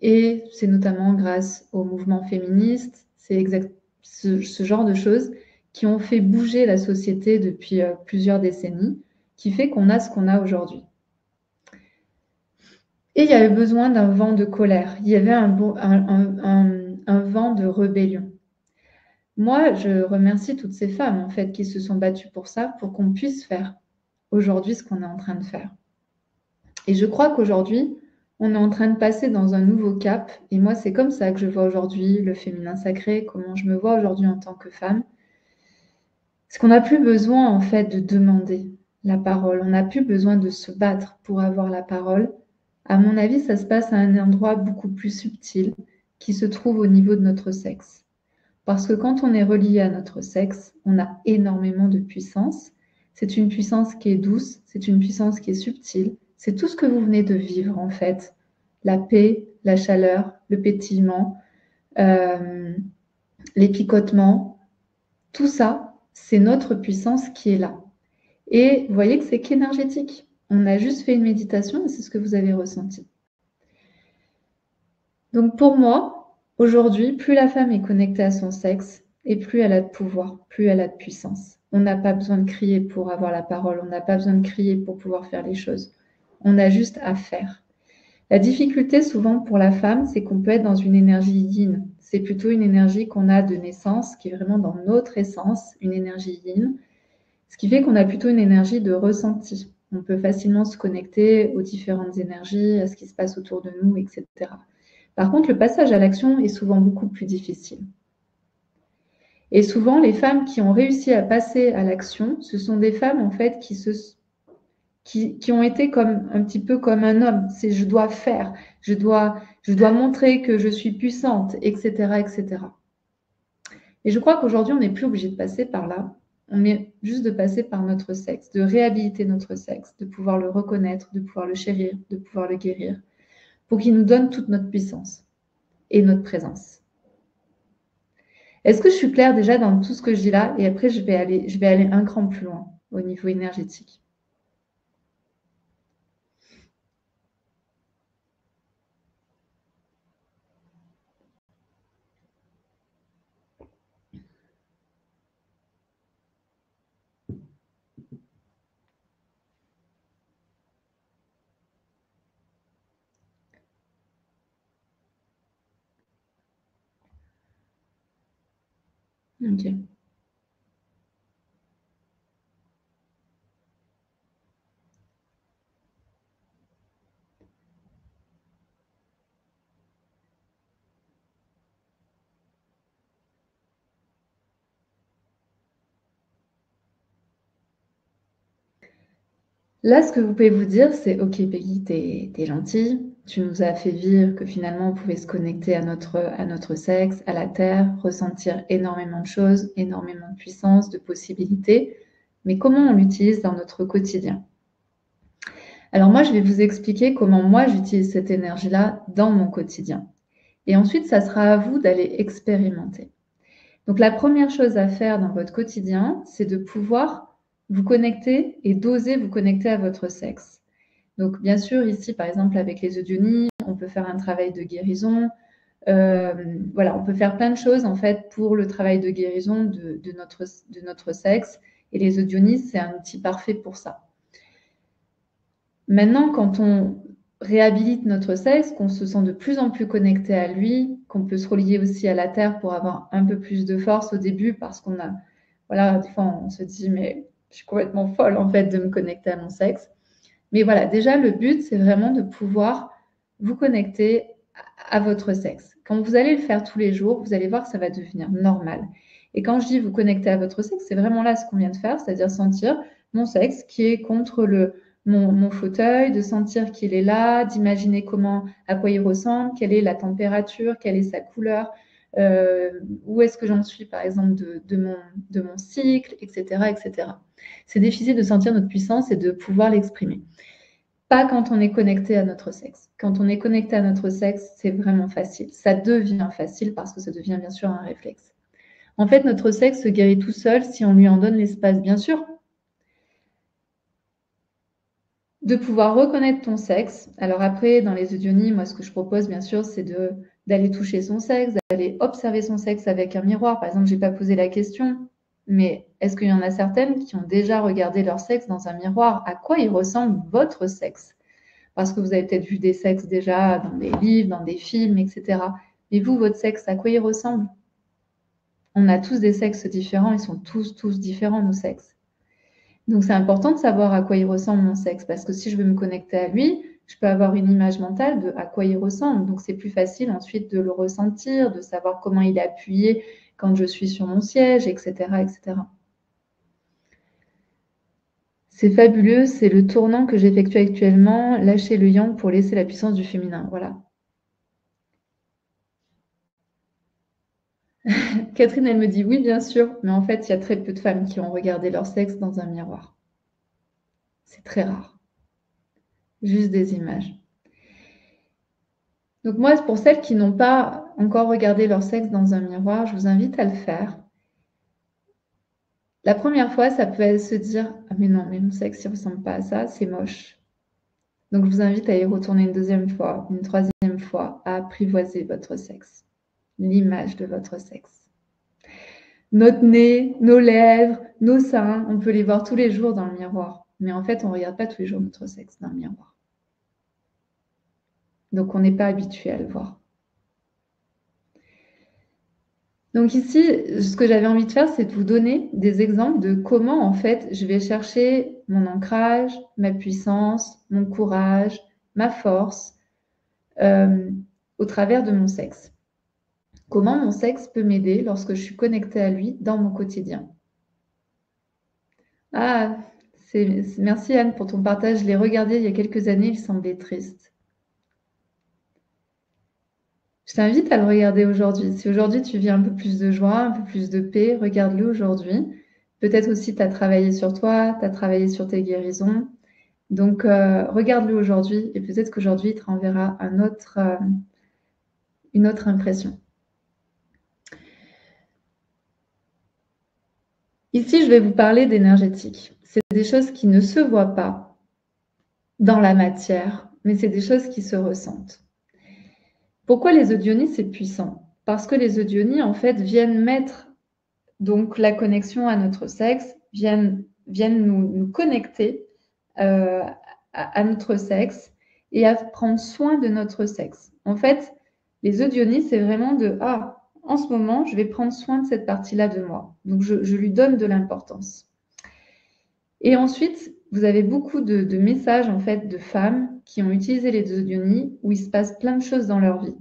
et c'est notamment grâce au mouvement féministe, c'est ce genre de choses qui ont fait bouger la société depuis plusieurs décennies, qui fait qu'on a ce qu'on a aujourd'hui. Et il y avait besoin d'un vent de colère, il y avait un vent de rébellion. Moi, je remercie toutes ces femmes, en fait, qui se sont battues pour ça, pour qu'on puisse faire aujourd'hui ce qu'on est en train de faire. Et je crois qu'aujourd'hui, on est en train de passer dans un nouveau cap. Et moi, c'est comme ça que je vois aujourd'hui le féminin sacré, comment je me vois aujourd'hui en tant que femme. Parce qu'on n'a plus besoin, en fait, de demander la parole. On n'a plus besoin de se battre pour avoir la parole. À mon avis, ça se passe à un endroit beaucoup plus subtil qui se trouve au niveau de notre sexe. Parce que quand on est relié à notre sexe, on a énormément de puissance. C'est une puissance qui est douce, c'est une puissance qui est subtile. C'est tout ce que vous venez de vivre en fait. La paix, la chaleur, le pétillement, les picotements, tout ça, c'est notre puissance qui est là. Et vous voyez que c'est qu'énergétique. On a juste fait une méditation et c'est ce que vous avez ressenti. Donc pour moi, aujourd'hui, plus la femme est connectée à son sexe et plus elle a de pouvoir, plus elle a de puissance. On n'a pas besoin de crier pour avoir la parole, on n'a pas besoin de crier pour pouvoir faire les choses. On a juste à faire. La difficulté souvent pour la femme, c'est qu'on peut être dans une énergie yin. C'est plutôt une énergie qu'on a de naissance, qui est vraiment dans notre essence, une énergie yin. Ce qui fait qu'on a plutôt une énergie de ressenti. On peut facilement se connecter aux différentes énergies, à ce qui se passe autour de nous, etc. Par contre, le passage à l'action est souvent beaucoup plus difficile. Et souvent, les femmes qui ont réussi à passer à l'action, ce sont des femmes en fait qui ont été comme un petit peu comme un homme. C'est je dois faire, je dois montrer que je suis puissante, etc., etc. Et je crois qu'aujourd'hui, on n'est plus obligé de passer par là. On est juste de passer par notre sexe, de réhabiliter notre sexe, de pouvoir le reconnaître, de pouvoir le chérir, de pouvoir le guérir, pour qu'il nous donne toute notre puissance et notre présence. Est-ce que je suis claire déjà dans tout ce que je dis là? Et après, je vais aller un cran plus loin au niveau énergétique. Ok. Là, ce que vous pouvez vous dire, c'est ok, Peggy, t'es gentille. Tu nous as fait vivre que finalement, on pouvait se connecter à notre sexe, à la terre, ressentir énormément de choses, énormément de puissance, de possibilités. Mais comment on l'utilise dans notre quotidien? Alors moi, je vais vous expliquer comment moi, j'utilise cette énergie-là dans mon quotidien. Et ensuite, ça sera à vous d'aller expérimenter. Donc la première chose à faire dans votre quotidien, c'est de pouvoir vous connecter et d'oser vous connecter à votre sexe. Donc bien sûr, ici, par exemple, avec les Audionies, on peut faire un travail de guérison. Voilà, on peut faire plein de choses en fait pour le travail de guérison de notre sexe. Et les Audionies, c'est un outil parfait pour ça. Maintenant, quand on réhabilite notre sexe, qu'on se sent de plus en plus connecté à lui, qu'on peut se relier aussi à la terre pour avoir un peu plus de force au début parce qu'on a, voilà, des fois on se dit mais je suis complètement folle en fait de me connecter à mon sexe. Mais voilà, déjà le but c'est vraiment de pouvoir vous connecter à votre sexe. Quand vous allez le faire tous les jours, vous allez voir que ça va devenir normal. Et quand je dis vous connecter à votre sexe, c'est vraiment là ce qu'on vient de faire, c'est-à-dire sentir mon sexe qui est contre mon fauteuil, de sentir qu'il est là, d'imaginer à quoi il ressemble, quelle est la température, quelle est sa couleur, où est-ce que j'en suis par exemple de mon cycle, etc., etc. C'est difficile de sentir notre puissance et de pouvoir l'exprimer. Pas quand on est connecté à notre sexe. Quand on est connecté à notre sexe, c'est vraiment facile. Ça devient facile parce que ça devient bien sûr un réflexe. En fait, notre sexe se guérit tout seul si on lui en donne l'espace, bien sûr. De pouvoir reconnaître ton sexe. Alors après, dans les audionies, moi, ce que je propose, bien sûr, c'est d'aller toucher son sexe, d'aller observer son sexe avec un miroir. Par exemple, je n'ai pas posé la question, mais est-ce qu'il y en a certaines qui ont déjà regardé leur sexe dans un miroir? À quoi il ressemble votre sexe? Parce que vous avez peut-être vu des sexes déjà dans des livres, dans des films, etc. Mais vous, votre sexe, à quoi il ressemble? On a tous des sexes différents, ils sont tous différents, nos sexes. Donc, c'est important de savoir à quoi il ressemble mon sexe, parce que si je veux me connecter à lui, je peux avoir une image mentale de à quoi il ressemble. Donc, c'est plus facile ensuite de le ressentir, de savoir comment il est appuyé quand je suis sur mon siège, etc., etc. C'est fabuleux, c'est le tournant que j'effectue actuellement, lâcher le yang pour laisser la puissance du féminin. Voilà. Catherine, elle me dit oui, bien sûr, mais en fait, il y a très peu de femmes qui ont regardé leur sexe dans un miroir. C'est très rare. Juste des images. Donc moi, pour celles qui n'ont pas encore regardé leur sexe dans un miroir, je vous invite à le faire. La première fois, ça peut être se dire « Ah mais non, mais mon sexe, il ne ressemble pas à ça, c'est moche ». Donc je vous invite à y retourner une deuxième fois, une troisième fois, à apprivoiser votre sexe, l'image de votre sexe. Notre nez, nos lèvres, nos seins, on peut les voir tous les jours dans le miroir. Mais en fait, on ne regarde pas tous les jours notre sexe dans le miroir. Donc, on n'est pas habitué à le voir. Donc ici, ce que j'avais envie de faire, c'est de vous donner des exemples de comment, en fait, je vais chercher mon ancrage, ma puissance, mon courage, ma force au travers de mon sexe. Comment mon sexe peut m'aider lorsque je suis connectée à lui dans mon quotidien. Ah, merci Anne pour ton partage. Je l'ai regardé il y a quelques années, il semblait triste. Je t'invite à le regarder aujourd'hui. Si aujourd'hui tu vis un peu plus de joie, un peu plus de paix, regarde-le aujourd'hui. Peut-être aussi tu as travaillé sur toi, tu as travaillé sur tes guérisons. Donc, regarde-le aujourd'hui et peut-être qu'aujourd'hui, il te renverra une autre impression. Ici, je vais vous parler d'énergétique. C'est des choses qui ne se voient pas dans la matière, mais c'est des choses qui se ressentent. Pourquoi les audionies, c'est puissant? Parce que les audionies, en fait, viennent mettre donc la connexion à notre sexe, viennent nous connecter à notre sexe et à prendre soin de notre sexe. En fait, les audionies, c'est vraiment en ce moment, je vais prendre soin de cette partie-là de moi. Donc, je lui donne de l'importance. Et ensuite, vous avez beaucoup de messages, en fait, de femmes qui ont utilisé les audionies où il se passe plein de choses dans leur vie.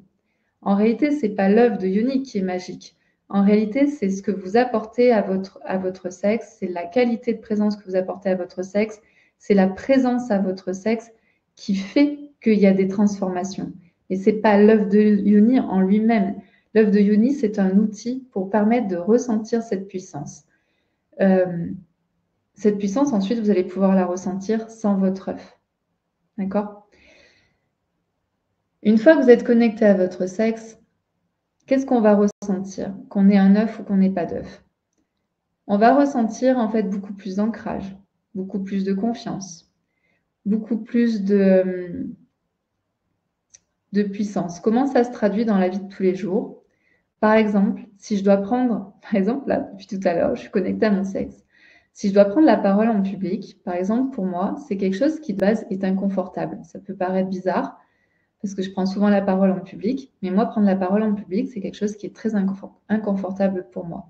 En réalité, ce n'est pas l'œuvre de Yoni qui est magique. En réalité, c'est ce que vous apportez à votre sexe, c'est la qualité de présence que vous apportez à votre sexe, c'est la présence à votre sexe qui fait qu'il y a des transformations. Et ce n'est pas l'œuvre de Yoni en lui-même. L'œuvre de Yoni, c'est un outil pour permettre de ressentir cette puissance. Cette puissance, ensuite, vous allez pouvoir la ressentir sans votre œuf. D'accord ? Une fois que vous êtes connecté à votre sexe, qu'est-ce qu'on va ressentir? Qu'on ait un œuf ou qu'on n'ait pas d'œuf? On va ressentir en fait beaucoup plus d'ancrage, beaucoup plus de confiance, beaucoup plus de puissance. Comment ça se traduit dans la vie de tous les jours? Par exemple, si je dois prendre, par exemple, là, depuis tout à l'heure, je suis connectée à mon sexe. Si je dois prendre la parole en public, par exemple, pour moi, c'est quelque chose qui de base est inconfortable. Ça peut paraître bizarre parce que je prends souvent la parole en public, mais moi, prendre la parole en public, c'est quelque chose qui est très inconfortable pour moi.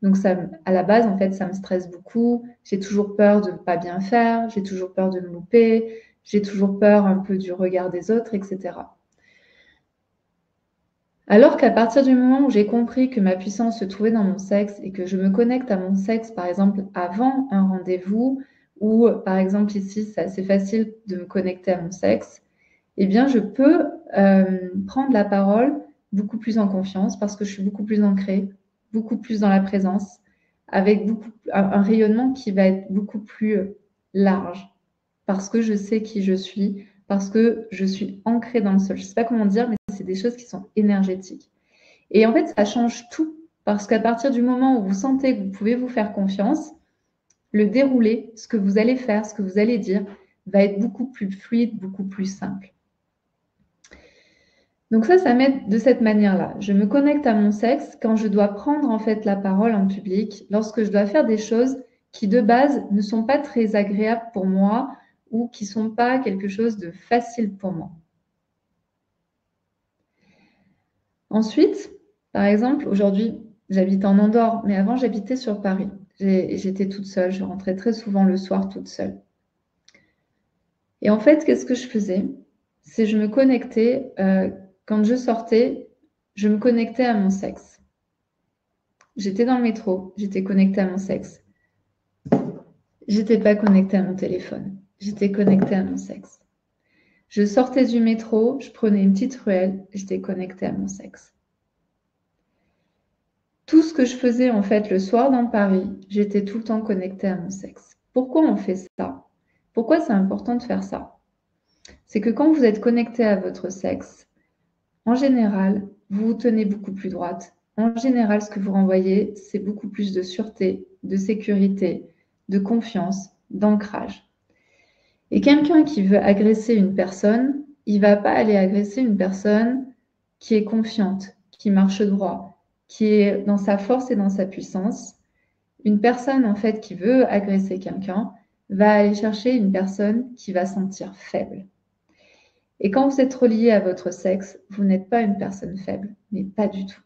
Donc, à la base, en fait, ça me stresse beaucoup. J'ai toujours peur de ne pas bien faire, j'ai toujours peur de me louper, j'ai toujours peur un peu du regard des autres, etc. Alors qu'à partir du moment où j'ai compris que ma puissance se trouvait dans mon sexe et que je me connecte à mon sexe, par exemple, avant un rendez-vous, ou par exemple ici, c'est assez facile de me connecter à mon sexe, eh bien, je peux prendre la parole beaucoup plus en confiance parce que je suis beaucoup plus ancrée, beaucoup plus dans la présence, avec un rayonnement qui va être beaucoup plus large parce que je sais qui je suis, parce que je suis ancrée dans le sol. Je ne sais pas comment dire, mais c'est des choses qui sont énergétiques. Et en fait, ça change tout parce qu'à partir du moment où vous sentez que vous pouvez vous faire confiance, le déroulé, ce que vous allez faire, ce que vous allez dire, va être beaucoup plus fluide, beaucoup plus simple. Donc ça m'aide de cette manière-là. Je me connecte à mon sexe quand je dois prendre en fait la parole en public, lorsque je dois faire des choses qui de base ne sont pas très agréables pour moi ou qui ne sont pas quelque chose de facile pour moi. Ensuite, par exemple, aujourd'hui, j'habite en Andorre, mais avant, j'habitais sur Paris. J'étais toute seule, je rentrais très souvent le soir toute seule. Et en fait, qu'est-ce que je faisais? C'est je me connectais, quand je sortais, je me connectais à mon sexe. J'étais dans le métro, j'étais connectée à mon sexe. J'étais pas connectée à mon téléphone, j'étais connectée à mon sexe. Je sortais du métro, je prenais une petite ruelle, j'étais connectée à mon sexe. Tout ce que je faisais en fait le soir dans Paris, j'étais tout le temps connectée à mon sexe. Pourquoi on fait ça? Pourquoi c'est important de faire ça? C'est que quand vous êtes connecté à votre sexe, en général, vous vous tenez beaucoup plus droite. En général, ce que vous renvoyez, c'est beaucoup plus de sûreté, de sécurité, de confiance, d'ancrage. Et quelqu'un qui veut agresser une personne, il ne va pas aller agresser une personne qui est confiante, qui marche droit, qui est dans sa force et dans sa puissance. Une personne, en fait, qui veut agresser quelqu'un, va aller chercher une personne qui va sentir faible. Et quand vous êtes relié à votre sexe, vous n'êtes pas une personne faible, mais pas du tout.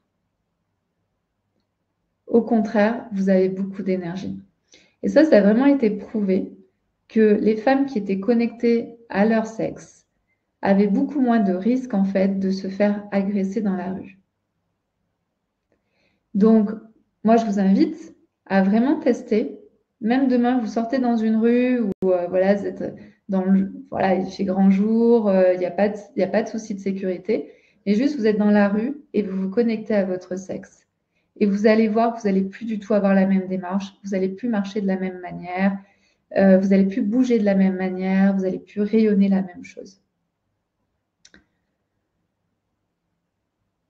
Au contraire, vous avez beaucoup d'énergie. Et ça a vraiment été prouvé que les femmes qui étaient connectées à leur sexe avaient beaucoup moins de risques, en fait, de se faire agresser dans la rue. Donc, moi, je vous invite à vraiment tester. Même demain, vous sortez dans une rue où voilà, vous êtes voilà, il fait grand jour, il n'y a pas de souci de sécurité, mais juste vous êtes dans la rue et vous vous connectez à votre sexe. Et vous allez voir que vous n'allez plus du tout avoir la même démarche, vous n'allez plus marcher de la même manière, vous n'allez plus bouger de la même manière, vous n'allez plus rayonner la même chose.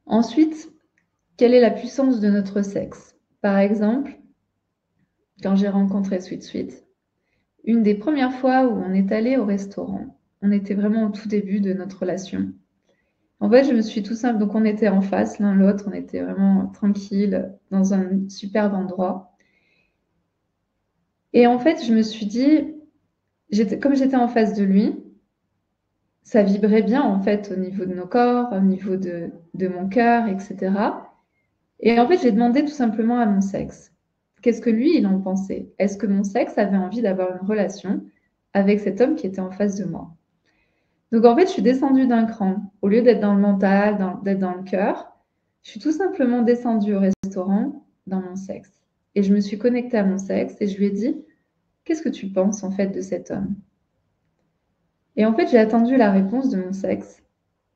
Ensuite, quelle est la puissance de notre sexe? Par exemple, quand j'ai rencontré Sweet Sweet, une des premières fois où on est allé au restaurant, on était vraiment au tout début de notre relation. En fait, je me suis tout simple, donc on était en face l'un l'autre, on était vraiment tranquille dans un superbe endroit. Et en fait, je me suis dit, comme j'étais en face de lui, ça vibrait bien en fait au niveau de nos corps, au niveau de mon cœur, etc. Et en fait, j'ai demandé tout simplement à mon sexe, qu'est-ce que lui, il en pensait? Est-ce que mon sexe avait envie d'avoir une relation avec cet homme qui était en face de moi? Donc en fait, je suis descendue d'un cran. Au lieu d'être dans le mental, d'être dans le cœur, je suis tout simplement descendue au restaurant dans mon sexe. Et je me suis connectée à mon sexe et je lui ai dit, qu'est-ce que tu penses en fait de cet homme? Et en fait, j'ai attendu la réponse de mon sexe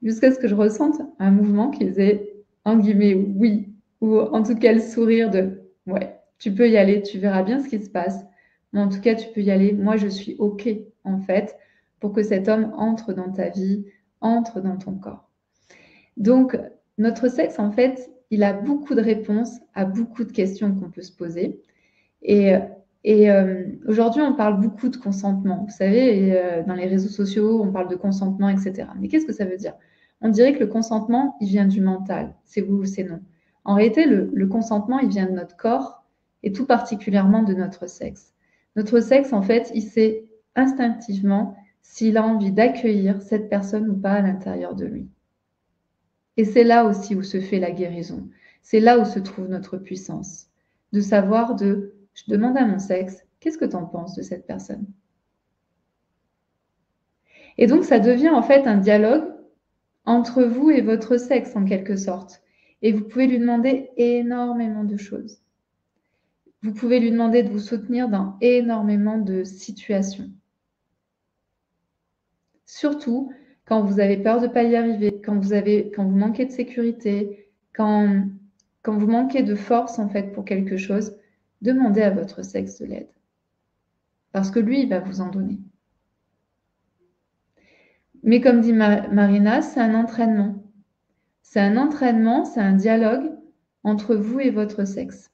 jusqu'à ce que je ressente un mouvement qui faisait, en guillemets, oui, ou en tout cas le sourire de, ouais, tu peux y aller, tu verras bien ce qui se passe, mais en tout cas, tu peux y aller. Moi, je suis OK, en fait, pour que cet homme entre dans ta vie, entre dans ton corps. Donc, notre sexe, en fait, il a beaucoup de réponses à beaucoup de questions qu'on peut se poser. Et aujourd'hui, on parle beaucoup de consentement. Vous savez, dans les réseaux sociaux, on parle de consentement, etc. Mais qu'est-ce que ça veut dire? On dirait que le consentement, il vient du mental. C'est oui ou c'est non. En réalité, le consentement, il vient de notre corps et tout particulièrement de notre sexe. Notre sexe, en fait, il sait instinctivement s'il a envie d'accueillir cette personne ou pas à l'intérieur de lui. Et c'est là aussi où se fait la guérison. C'est là où se trouve notre puissance. De savoir je demande à mon sexe, qu'est-ce que tu en penses de cette personne? Et donc, ça devient en fait un dialogue entre vous et votre sexe, en quelque sorte. Et vous pouvez lui demander énormément de choses. Vous pouvez lui demander de vous soutenir dans énormément de situations. Surtout quand vous avez peur de ne pas y arriver, quand vous manquez de sécurité, quand vous manquez de force en fait pour quelque chose, demandez à votre sexe de l'aide. Parce que lui, il va vous en donner. Mais comme dit Marina, c'est un entraînement. C'est un entraînement, c'est un dialogue entre vous et votre sexe.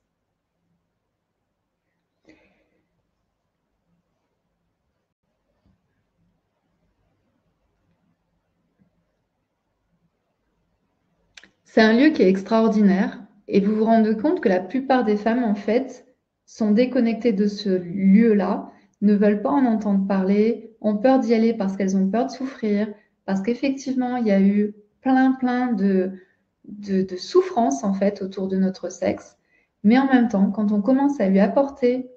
C'est un lieu qui est extraordinaire et vous vous rendez compte que la plupart des femmes, en fait, sont déconnectées de ce lieu-là, ne veulent pas en entendre parler, ont peur d'y aller parce qu'elles ont peur de souffrir, parce qu'effectivement, il y a eu plein de souffrances, en fait, autour de notre sexe. Mais en même temps, quand on commence à lui apporter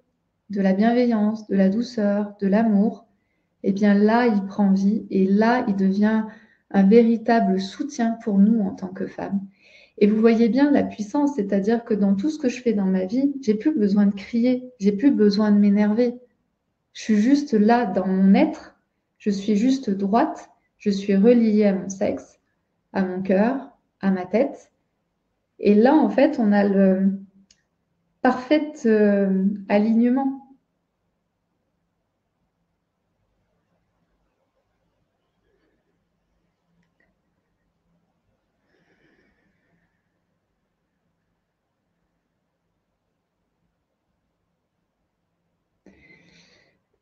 de la bienveillance, de la douceur, de l'amour, eh bien là, il prend vie et là, il devient un véritable soutien pour nous en tant que femmes. Et vous voyez bien la puissance, c'est-à-dire que dans tout ce que je fais dans ma vie, j'ai plus besoin de crier, j'ai plus besoin de m'énerver. Je suis juste là dans mon être, je suis juste droite, je suis reliée à mon sexe, à mon cœur, à ma tête. Et là, en fait, on a le parfait alignement.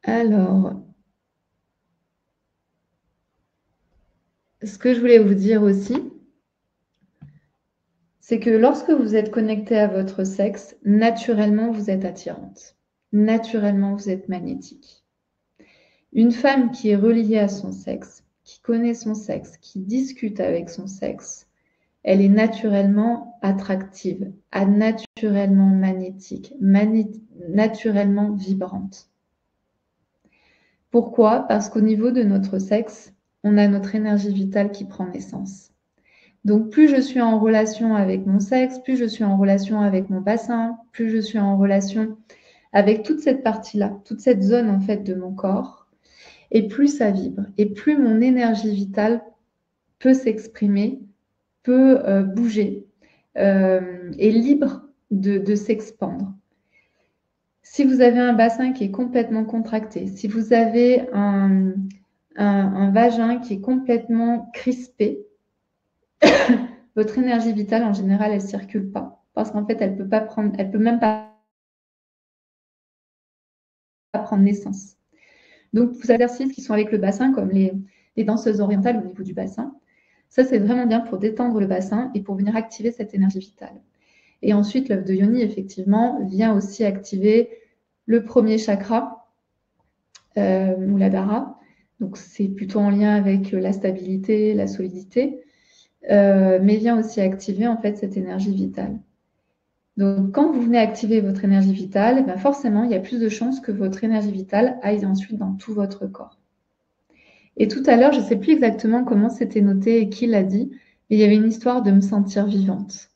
Alors, ce que je voulais vous dire aussi, c'est que lorsque vous êtes connecté à votre sexe, naturellement, vous êtes attirante. Naturellement, vous êtes magnétique. Une femme qui est reliée à son sexe, qui connaît son sexe, qui discute avec son sexe, elle est naturellement attractive, naturellement magnétique, naturellement vibrante. Pourquoi? Parce qu'au niveau de notre sexe, on a notre énergie vitale qui prend naissance. Donc, plus je suis en relation avec mon sexe, plus je suis en relation avec mon bassin, plus je suis en relation avec toute cette partie-là, toute cette zone en fait de mon corps, et plus ça vibre, et plus mon énergie vitale peut s'exprimer, peut bouger, est libre de s'expandre. Si vous avez un bassin qui est complètement contracté, si vous avez un vagin qui est complètement crispé, votre énergie vitale, en général, elle ne circule pas. Parce qu'en fait, elle peut même pas prendre naissance. Donc, vos exercices qui sont avec le bassin, comme les danseuses orientales au niveau du bassin, ça, c'est vraiment bien pour détendre le bassin et pour venir activer cette énergie vitale. Et ensuite, l'œuf de Yoni, effectivement, vient aussi activer le premier chakra, Muladhara. Donc, c'est plutôt en lien avec la stabilité, la solidité, mais vient aussi activer en fait cette énergie vitale. Donc, quand vous venez activer votre énergie vitale, eh bien forcément, il y a plus de chances que votre énergie vitale aille ensuite dans tout votre corps. Et tout à l'heure, je ne sais plus exactement comment c'était noté et qui l'a dit, mais il y avait une histoire de me sentir vivante.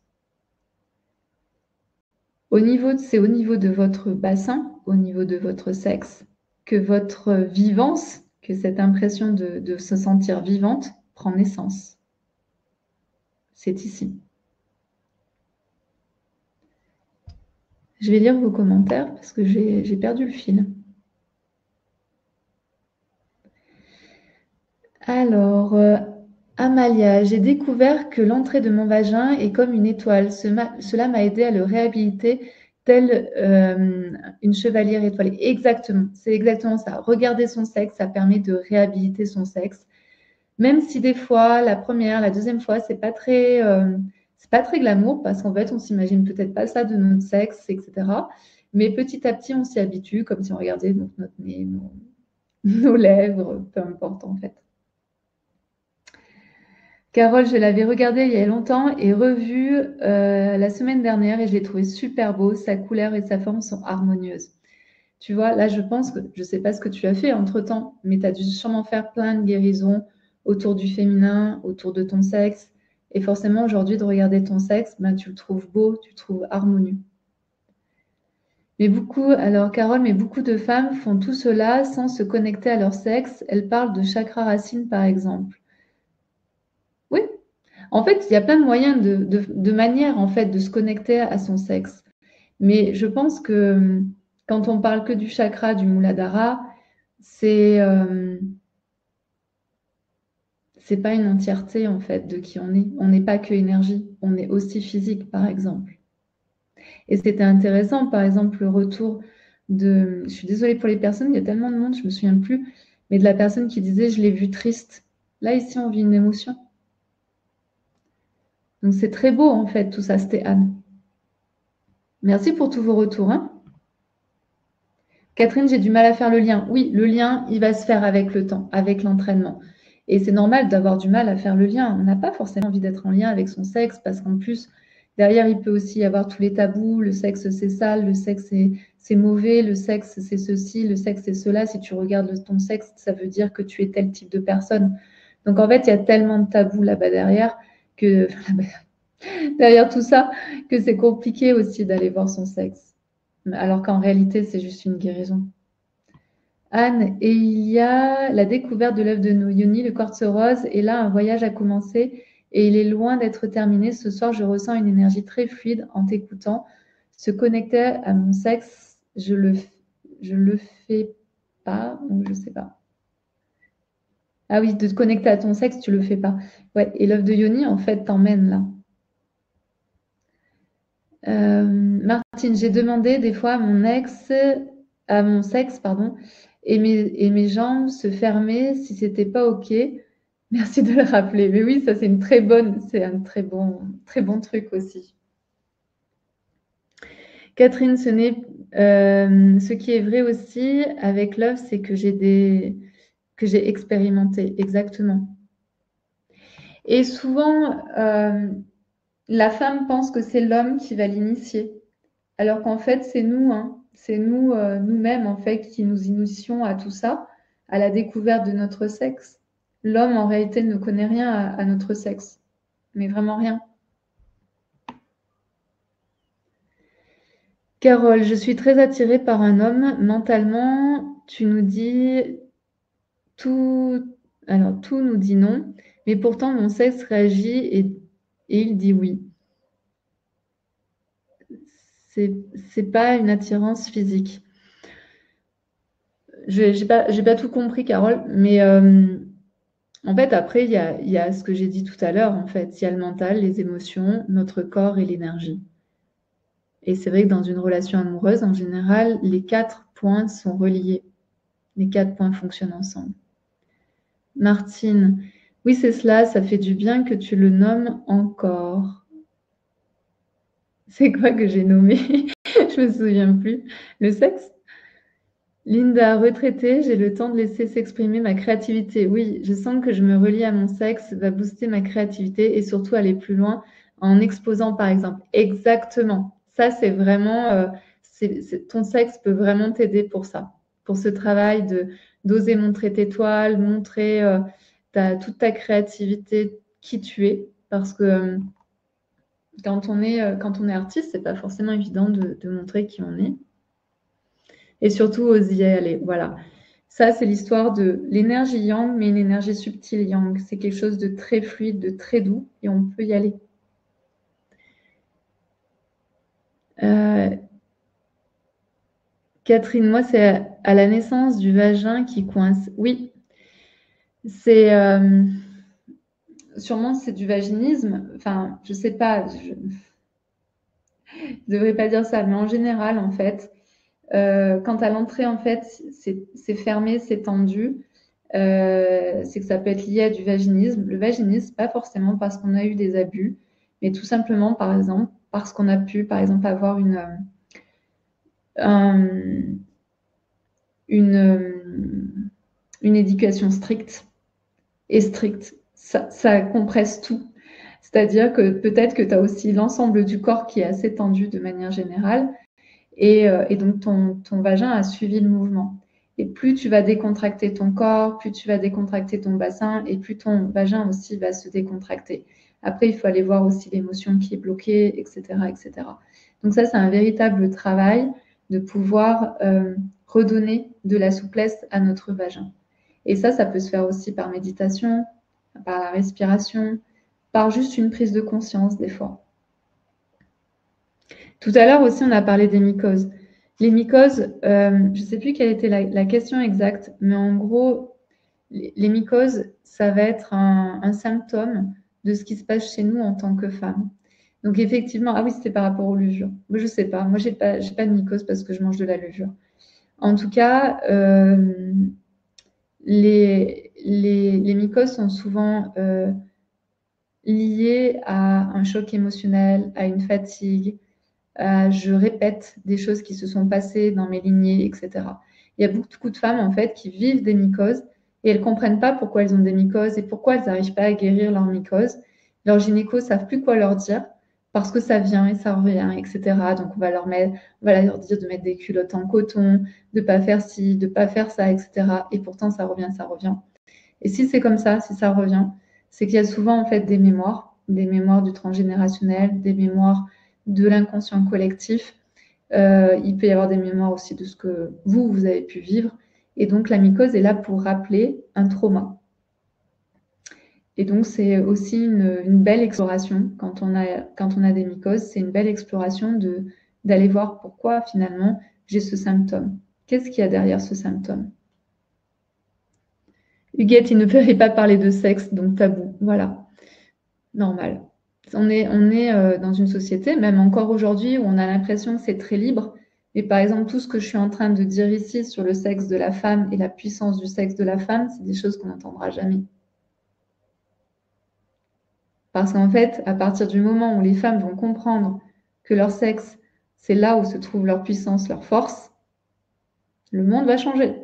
C'est au niveau de votre bassin, au niveau de votre sexe, que votre vivance, que cette impression de se sentir vivante prend naissance. C'est ici. Je vais lire vos commentaires parce que j'ai perdu le fil. Alors, Amalia, j'ai découvert que l'entrée de mon vagin est comme une étoile. Cela m'a aidé à le réhabiliter telle une chevalière étoilée. Exactement, c'est exactement ça. Regarder son sexe, ça permet de réhabiliter son sexe. Même si des fois, la première, la deuxième fois, c'est pas très glamour parce qu'en fait, on s'imagine peut-être pas ça de notre sexe, etc. Mais petit à petit, on s'y habitue, comme si on regardait donc, notre nez, nos lèvres, peu importe en fait. Carole, je l'avais regardé il y a longtemps et revu la semaine dernière et je l'ai trouvé super beau. Sa couleur et sa forme sont harmonieuses. Tu vois, là, je pense que je ne sais pas ce que tu as fait entre-temps, mais tu as dû sûrement faire plein de guérisons autour du féminin, autour de ton sexe. Et forcément, aujourd'hui, de regarder ton sexe, ben, tu le trouves beau, tu le trouves harmonieux. Mais Carole, mais beaucoup de femmes font tout cela sans se connecter à leur sexe. Elles parlent de chakra racine, par exemple. Oui, en fait, il y a plein de moyens, de manières, en fait, de se connecter à son sexe. Mais je pense que quand on parle que du chakra du Muladhara, c'est pas une entièreté, en fait, de qui on est. On n'est pas que énergie, on est aussi physique, par exemple. Et c'était intéressant, par exemple, le retour de... Je suis désolée pour les personnes, il y a tellement de monde, je ne me souviens plus, mais de la personne qui disait « je l'ai vu triste ». Là, ici, on vit une émotion. Donc, c'est très beau, en fait, tout ça, c'était Anne. Merci pour tous vos retours. Hein. Catherine, j'ai du mal à faire le lien. Oui, le lien, il va se faire avec le temps, avec l'entraînement. Et c'est normal d'avoir du mal à faire le lien. On n'a pas forcément envie d'être en lien avec son sexe parce qu'en plus, derrière, il peut aussi y avoir tous les tabous. Le sexe, c'est sale, le sexe, c'est mauvais, le sexe, c'est ceci, le sexe, c'est cela. Si tu regardes ton sexe, ça veut dire que tu es tel type de personne. Donc, en fait, il y a tellement de tabous là-bas derrière que, derrière tout ça, que c'est compliqué aussi d'aller voir son sexe. Alors qu'en réalité, c'est juste une guérison. Anne, et il y a la découverte de l'œuf de Yoni, le quartz rose, et là, un voyage a commencé et il est loin d'être terminé. Ce soir, je ressens une énergie très fluide en t'écoutant. Se connecter à mon sexe, je le fais pas, ou je sais pas. Ah oui, de te connecter à ton sexe, tu le fais pas. Ouais, et l'œuf de Yoni, en fait, t'emmène là. Martine, j'ai demandé des fois à mon sexe, pardon, et mes jambes se fermaient si c'était pas OK. Merci de le rappeler. Mais oui, ça c'est c'est un très bon truc aussi. Catherine, ce qui est vrai aussi avec l'œuf, c'est que j'ai expérimenté, exactement. Et souvent, la femme pense que c'est l'homme qui va l'initier. Alors qu'en fait, c'est nous, hein. C'est nous, nous-mêmes, en fait, qui nous initions à tout ça, à la découverte de notre sexe. L'homme, en réalité, ne connaît rien à notre sexe, mais vraiment rien. Carole, je suis très attirée par un homme. Mentalement, tu nous dis tout. Alors, tout nous dit non, mais pourtant, mon sexe réagit et il dit oui. C'est pas une attirance physique. J'ai pas tout compris, Carole, mais en fait, après, il y a ce que j'ai dit tout à l'heure, en fait. Il y a le mental, les émotions, notre corps et l'énergie. Et c'est vrai que dans une relation amoureuse, en général, les 4 points sont reliés. Les 4 points fonctionnent ensemble. Martine, oui, c'est cela, ça fait du bien que tu le nommes encore. C'est quoi que j'ai nommé? Je me souviens plus. Le sexe? Linda, retraitée, j'ai le temps de laisser s'exprimer ma créativité. Oui, je sens que je me relie à mon sexe, va booster ma créativité et surtout aller plus loin en exposant, par exemple. Exactement. Ça, c'est vraiment, ton sexe peut vraiment t'aider pour ça, pour ce travail d'oser montrer tes toiles, montrer toute ta créativité, qui tu es, parce que quand on est artiste, c'est pas forcément évident de montrer qui on est. Et surtout, oser y aller. Voilà. Ça, c'est l'histoire de l'énergie yang, mais une énergie subtile yang. C'est quelque chose de très fluide, de très doux, et on peut y aller. Catherine, moi, c'est à la naissance du vagin qui coince. Oui, c'est sûrement c'est du vaginisme. Enfin, je sais pas, je devrais pas dire ça, mais en général, en fait, quand à l'entrée, en fait, c'est fermé, c'est tendu. C'est que ça peut être lié à du vaginisme. Le vaginisme, pas forcément parce qu'on a eu des abus, mais tout simplement, par exemple, parce qu'on a pu, par exemple, avoir une éducation stricte et stricte. Ça compresse tout. C'est-à-dire que peut-être que tu as aussi l'ensemble du corps qui est assez tendu de manière générale, et donc ton vagin a suivi le mouvement. Et plus tu vas décontracter ton corps, plus tu vas décontracter ton bassin, et plus ton vagin aussi va se décontracter. Après, il faut aller voir aussi l'émotion qui est bloquée, etc., etc. Donc ça, c'est un véritable travail de pouvoir redonner de la souplesse à notre vagin. Et ça peut se faire aussi par méditation, par la respiration, par juste une prise de conscience des fois. Tout à l'heure aussi, on a parlé des mycoses. Les mycoses, je ne sais plus quelle était la question exacte, mais en gros, les mycoses, ça va être un symptôme de ce qui se passe chez nous en tant que femme. Donc effectivement, ah oui, c'était par rapport aux levures. Moi, je ne sais pas. Moi, j'ai pas de mycose parce que je mange de la levure. En tout cas, les mycoses sont souvent liées à un choc émotionnel, à une fatigue, je répète des choses qui se sont passées dans mes lignées, etc. Il y a beaucoup de femmes en fait qui vivent des mycoses et elles ne comprennent pas pourquoi elles ont des mycoses et pourquoi elles n'arrivent pas à guérir leur mycose. Leurs gynécos ne savent plus quoi leur dire parce que ça vient et ça revient, etc. Donc on va leur dire de mettre des culottes en coton, de ne pas faire ci, de ne pas faire ça, etc. Et pourtant ça revient, ça revient. Et si c'est comme ça, si ça revient, c'est qu'il y a souvent en fait des mémoires du transgénérationnel, des mémoires de l'inconscient collectif. Il peut y avoir des mémoires aussi de ce que vous avez pu vivre. Et donc, la mycose est là pour rappeler un trauma. Et donc, c'est aussi une belle exploration quand on a des mycoses. C'est une belle exploration d'aller voir pourquoi, finalement, j'ai ce symptôme. Qu'est-ce qu'il y a derrière ce symptôme? Huguette, il ne ferait pas parler de sexe, donc tabou. Voilà, normal. On est dans une société, même encore aujourd'hui, où on a l'impression que c'est très libre. Mais par exemple, tout ce que je suis en train de dire ici sur le sexe de la femme et la puissance du sexe de la femme, c'est des choses qu'on n'entendra jamais. Parce qu'en fait, à partir du moment où les femmes vont comprendre que leur sexe, c'est là où se trouve leur puissance, leur force, le monde va changer.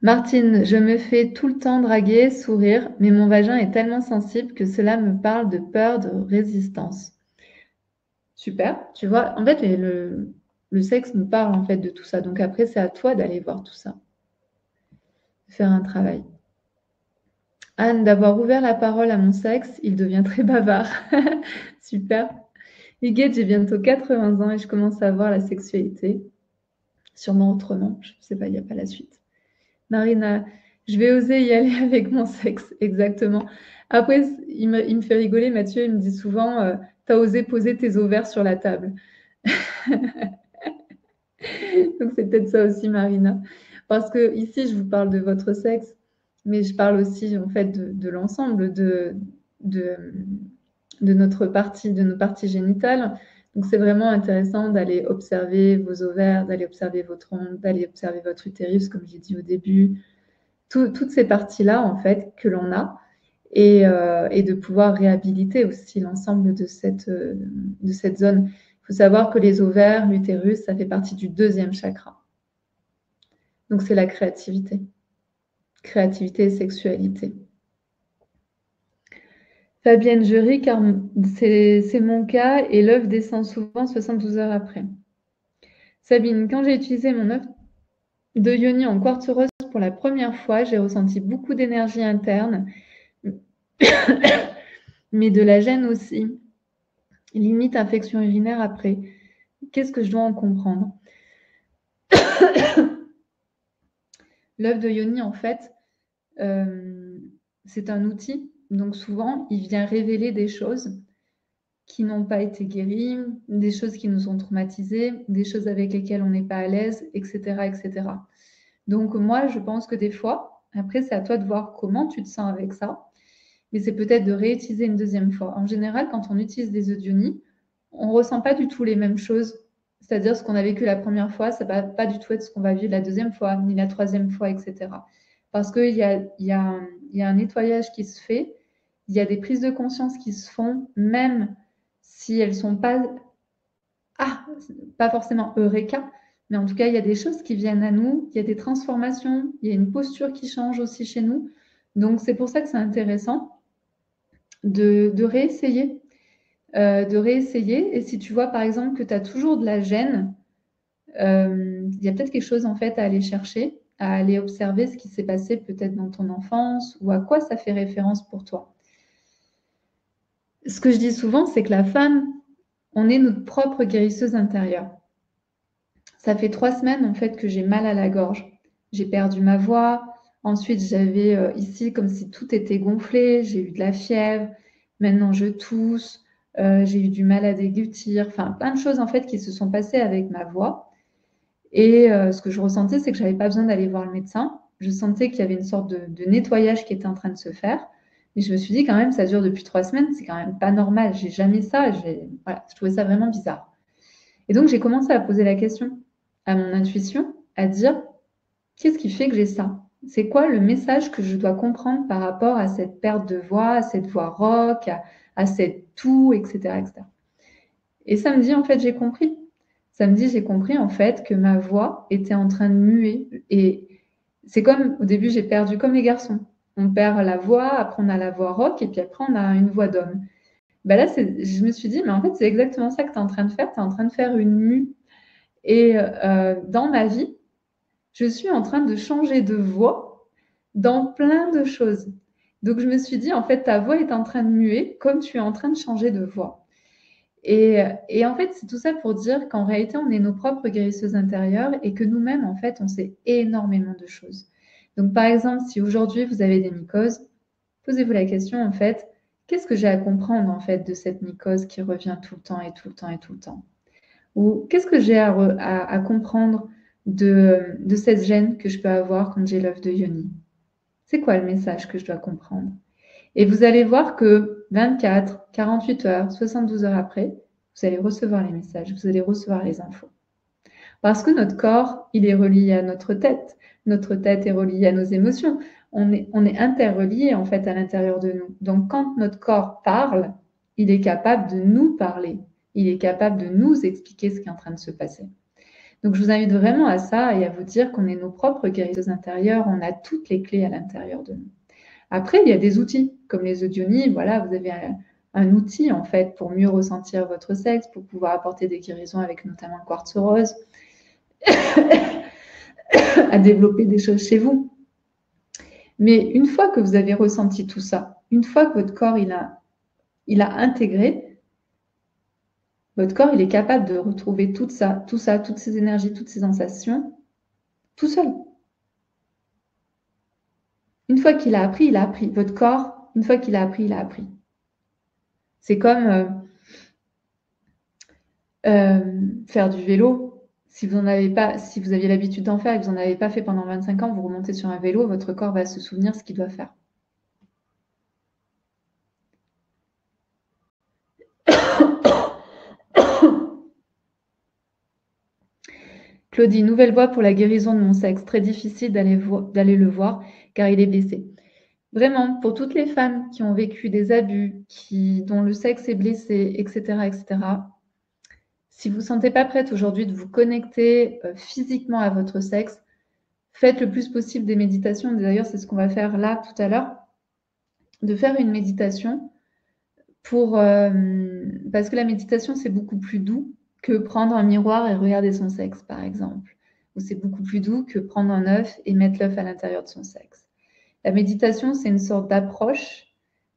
Martine, je me fais tout le temps draguer, sourire, mais mon vagin est tellement sensible que cela me parle de peur, de résistance. Super, tu vois, en fait, le sexe nous parle en fait de tout ça. Donc après, c'est à toi d'aller voir tout ça, faire un travail. Anne, d'avoir ouvert la parole à mon sexe, il devient très bavard. Super. Huguette, j'ai bientôt 80 ans et je commence à voir la sexualité. Sûrement autrement, je ne sais pas, il n'y a pas la suite. Marina, je vais oser y aller avec mon sexe, exactement. Après, il me fait rigoler, Mathieu, il me dit souvent, t'as osé poser tes ovaires sur la table. Donc c'est peut-être ça aussi, Marina. Parce que ici, je vous parle de votre sexe, mais je parle aussi en fait de l'ensemble de notre partie, de nos parties génitales. Donc c'est vraiment intéressant d'aller observer vos ovaires, d'aller observer votre ongle, d'aller observer votre utérus, comme j'ai dit au début. Toutes ces parties-là, en fait, que l'on a, et de pouvoir réhabiliter aussi l'ensemble de cette zone. Il faut savoir que les ovaires, l'utérus, ça fait partie du 2e chakra. Donc, c'est la créativité. Créativité et sexualité. Fabienne, je ris car c'est mon cas et l'œuf descend souvent 72 heures après. Sabine, quand j'ai utilisé mon œuf de yoni en quartz rose pour la première fois, j'ai ressenti beaucoup d'énergie interne, mais de la gêne aussi. Limite infection urinaire après. Qu'est-ce que je dois en comprendre? L'œuf de yoni, en fait, c'est un outil. Donc souvent, il vient révéler des choses qui n'ont pas été guéries, des choses qui nous ont traumatisées, des choses avec lesquelles on n'est pas à l'aise, etc., etc. Donc moi, je pense que des fois, après, c'est à toi de voir comment tu te sens avec ça, mais c'est peut-être de réutiliser une 2e fois. En général, quand on utilise des œufs de yoni, on ne ressent pas du tout les mêmes choses. C'est-à-dire ce qu'on a vécu la première fois, ça ne va pas du tout être ce qu'on va vivre la 2e fois, ni la 3e fois, etc. Parce qu'il y a un nettoyage qui se fait, il y a des prises de conscience qui se font, même si elles ne sont pas, pas forcément eureka, mais en tout cas, il y a des choses qui viennent à nous, il y a des transformations, il y a une posture qui change aussi chez nous. Donc, c'est pour ça que c'est intéressant de réessayer. Et si tu vois par exemple que tu as toujours de la gêne, il y a peut-être quelque chose en fait à aller chercher à aller observer ce qui s'est passé peut-être dans ton enfance ou à quoi ça fait référence pour toi. Ce que je dis souvent, c'est que la femme, on est notre propre guérisseuse intérieure. Ça fait 3 semaines en fait que j'ai mal à la gorge. J'ai perdu ma voix. Ensuite, j'avais ici comme si tout était gonflé. J'ai eu de la fièvre. Maintenant, je tousse. J'ai eu du mal à déglutir. Enfin, plein de choses en fait qui se sont passées avec ma voix. Et ce que je ressentais, c'est que je n'avais pas besoin d'aller voir le médecin. Je sentais qu'il y avait une sorte de nettoyage qui était en train de se faire. Mais je me suis dit quand même, ça dure depuis 3 semaines, c'est quand même pas normal. J'ai jamais ça. Voilà, je trouvais ça vraiment bizarre. Et donc, j'ai commencé à poser la question à mon intuition, à dire, qu'est-ce qui fait que j'ai ça? C'est quoi le message que je dois comprendre par rapport à cette perte de voix, à cette voix rauque, à cette toux, etc., etc. Et ça me dit, en fait, j'ai compris. Ça me dit, j'ai compris, en fait, que ma voix était en train de muer. Et c'est comme, au début, j'ai perdu comme les garçons. On perd la voix, après on a la voix rauque, et puis après on a une voix d'homme. Ben là, je me suis dit, mais en fait, c'est exactement ça que tu es en train de faire. Tu es en train de faire une mue. Et dans ma vie, je suis en train de changer de voix dans plein de choses. Donc, je me suis dit, en fait, ta voix est en train de muer comme tu es en train de changer de voix. Et en fait, c'est tout ça pour dire qu'en réalité, on est nos propres guérisseuses intérieures et que nous-mêmes, en fait, on sait énormément de choses. Donc, par exemple, si aujourd'hui, vous avez des mycoses, posez-vous la question, en fait, qu'est-ce que j'ai à comprendre, en fait, de cette mycose qui revient tout le temps et tout le temps et tout le temps? Ou qu'est-ce que j'ai à comprendre de cette gêne que je peux avoir quand j'ai l'œuf de Yoni? C'est quoi le message que je dois comprendre? Et vous allez voir que 24, 48 heures, 72 heures après, vous allez recevoir les messages, vous allez recevoir les infos. Parce que notre corps, il est relié à notre tête. Notre tête est reliée à nos émotions. On est interreliés en fait à l'intérieur de nous. Donc quand notre corps parle, il est capable de nous parler. Il est capable de nous expliquer ce qui est en train de se passer. Donc je vous invite vraiment à ça et à vous dire qu'on est nos propres guérisseuses intérieures. On a toutes les clés à l'intérieur de nous. Après, il y a des outils comme les audionies. Voilà, vous avez un outil en fait pour mieux ressentir votre sexe, pour pouvoir apporter des guérisons avec notamment le quartz rose, à développer des choses chez vous. Mais une fois que vous avez ressenti tout ça, une fois que votre corps il a intégré, votre corps il est capable de retrouver tout ça, toutes ces énergies, toutes ces sensations, tout seul. Une fois qu'il a appris, il a appris. Votre corps, une fois qu'il a appris, il a appris. C'est comme faire du vélo. Si vous aviez l'habitude d'en faire et que vous n'en avez pas fait pendant 25 ans, vous remontez sur un vélo, votre corps va se souvenir ce qu'il doit faire. Claudie, nouvelle voie pour la guérison de mon sexe. Très difficile d'aller le voir car il est blessé. Vraiment, pour toutes les femmes qui ont vécu des abus, dont le sexe est blessé, etc., etc., si vous ne vous sentez pas prête aujourd'hui de vous connecter physiquement à votre sexe, faites le plus possible des méditations. D'ailleurs, c'est ce qu'on va faire là tout à l'heure, de faire une méditation parce que la méditation, c'est beaucoup plus doux que prendre un miroir et regarder son sexe, par exemple. Ou c'est beaucoup plus doux que prendre un œuf et mettre l'œuf à l'intérieur de son sexe. La méditation, c'est une sorte d'approche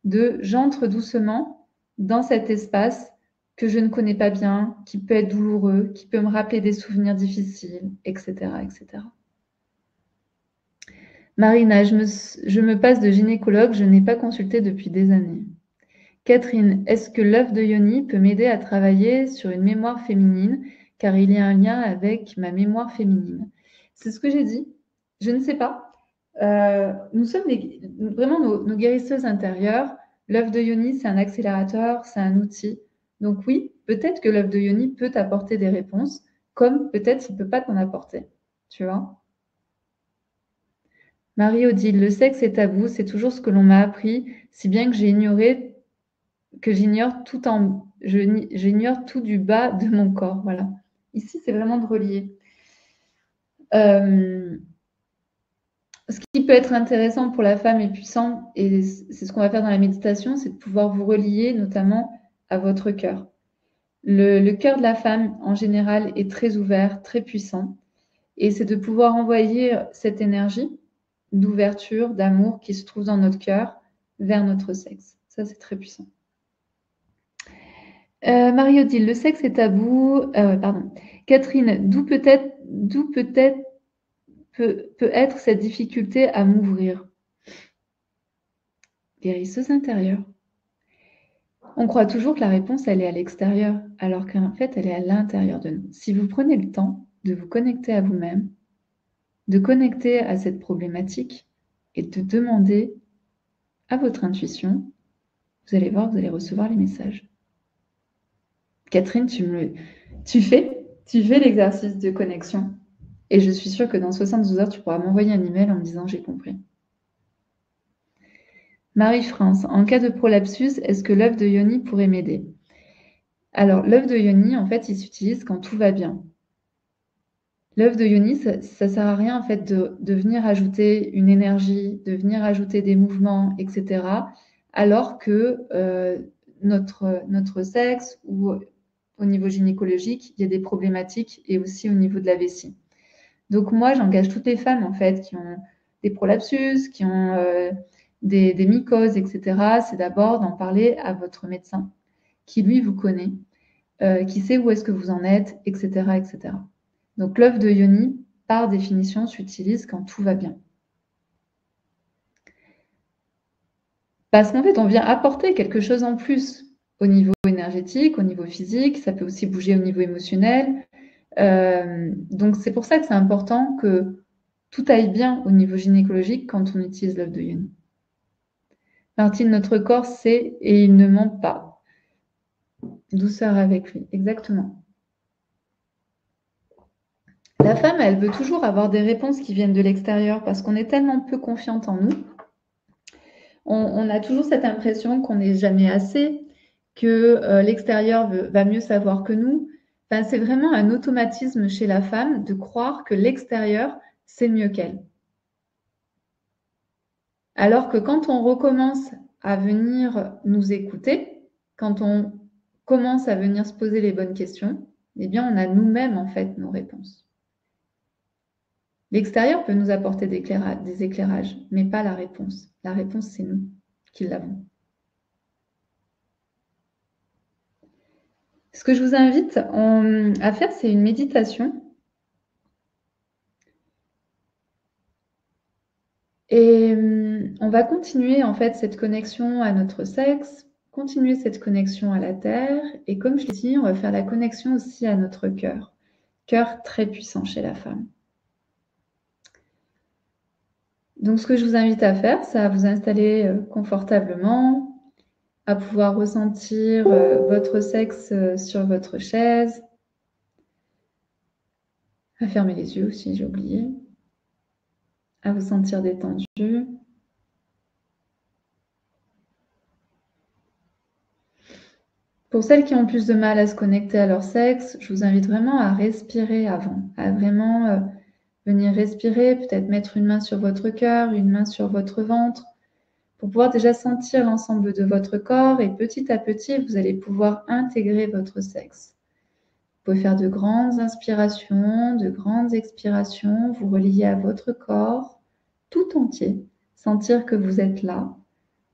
de j'entre doucement dans cet espace que je ne connais pas bien, qui peut être douloureux, qui peut me rappeler des souvenirs difficiles, etc., etc. Marina, je me passe de gynécologue, je n'ai pas consulté depuis des années. Catherine, est-ce que l'œuf de Yoni peut m'aider à travailler sur une mémoire féminine, car il y a un lien avec ma mémoire féminine? C'est ce que j'ai dit. Je ne sais pas. Nous sommes vraiment nos guérisseuses intérieures. L'œuf de Yoni, c'est un accélérateur, c'est un outil. Donc oui, peut-être que l'œuf de Yoni peut t'apporter des réponses, comme peut-être il ne peut pas t'en apporter. Tu vois? Marie-Odile, le sexe est tabou, c'est toujours ce que l'on m'a appris, si bien que j'ignore tout du bas de mon corps. Voilà. Ici, c'est vraiment de relier. Ce qui peut être intéressant pour la femme et puissant, et c'est ce qu'on va faire dans la méditation, c'est de pouvoir vous relier notamment à votre cœur. Le cœur de la femme, en général, est très ouvert, très puissant. Et c'est de pouvoir envoyer cette énergie d'ouverture, d'amour qui se trouve dans notre cœur vers notre sexe. Ça, c'est très puissant. Marie-Odile, le sexe est tabou. Pardon. Catherine, d'où peut être cette difficulté à m'ouvrir? Guérisseuse intérieure. On croit toujours que la réponse, elle est à l'extérieur, alors qu'en fait, elle est à l'intérieur de nous. Si vous prenez le temps de vous connecter à vous-même, de connecter à cette problématique et de demander à votre intuition, vous allez voir, vous allez recevoir les messages. Catherine, tu fais l'exercice de connexion et je suis sûre que dans 72 heures, tu pourras m'envoyer un email en me disant « j'ai compris ». Marie-France, en cas de prolapsus, est-ce que l'œuf de Yoni pourrait m'aider? Alors, l'œuf de Yoni, en fait, il s'utilise quand tout va bien. L'œuf de Yoni, ça ne sert à rien en fait de venir ajouter une énergie, de venir ajouter des mouvements, etc. Alors que notre sexe ou au niveau gynécologique, il y a des problématiques et aussi au niveau de la vessie. Donc moi, j'engage toutes les femmes en fait qui ont des prolapsus, qui ont des mycoses, etc. C'est d'abord d'en parler à votre médecin qui lui vous connaît, qui sait où est-ce que vous en êtes, etc., etc. Donc, l'œuf de Yoni, par définition, s'utilise quand tout va bien. Parce qu'en fait, on vient apporter quelque chose en plus au niveau énergétique, au niveau physique, ça peut aussi bouger au niveau émotionnel. Donc, c'est pour ça que c'est important que tout aille bien au niveau gynécologique quand on utilise l'œuf de Yoni. Martine, notre corps sait et il ne ment pas. Douceur avec lui, exactement. La femme, elle veut toujours avoir des réponses qui viennent de l'extérieur parce qu'on est tellement peu confiante en nous. On a toujours cette impression qu'on n'est jamais assez, que l'extérieur va mieux savoir que nous. Enfin, c'est vraiment un automatisme chez la femme de croire que l'extérieur, c'est mieux qu'elle. Alors que quand on recommence à venir nous écouter, quand on commence à venir se poser les bonnes questions, eh bien, on a nous-mêmes, en fait, nos réponses. L'extérieur peut nous apporter des éclairages, mais pas la réponse. La réponse, c'est nous qui l'avons. Ce que je vous invite à faire, c'est une méditation. Et on va continuer en fait cette connexion à notre sexe, continuer cette connexion à la terre. Et comme je l'ai dit, on va faire la connexion aussi à notre cœur. Cœur très puissant chez la femme. Donc, ce que je vous invite à faire, c'est à vous installer confortablement, à pouvoir ressentir votre sexe sur votre chaise, à fermer les yeux aussi, j'ai oublié, à vous sentir détendu. Pour celles qui ont plus de mal à se connecter à leur sexe, je vous invite vraiment à respirer avant, à vraiment venir respirer, peut-être mettre une main sur votre cœur, une main sur votre ventre, pour pouvoir déjà sentir l'ensemble de votre corps et petit à petit, vous allez pouvoir intégrer votre sexe. Vous pouvez faire de grandes inspirations, de grandes expirations, vous relier à votre corps tout entier, sentir que vous êtes là,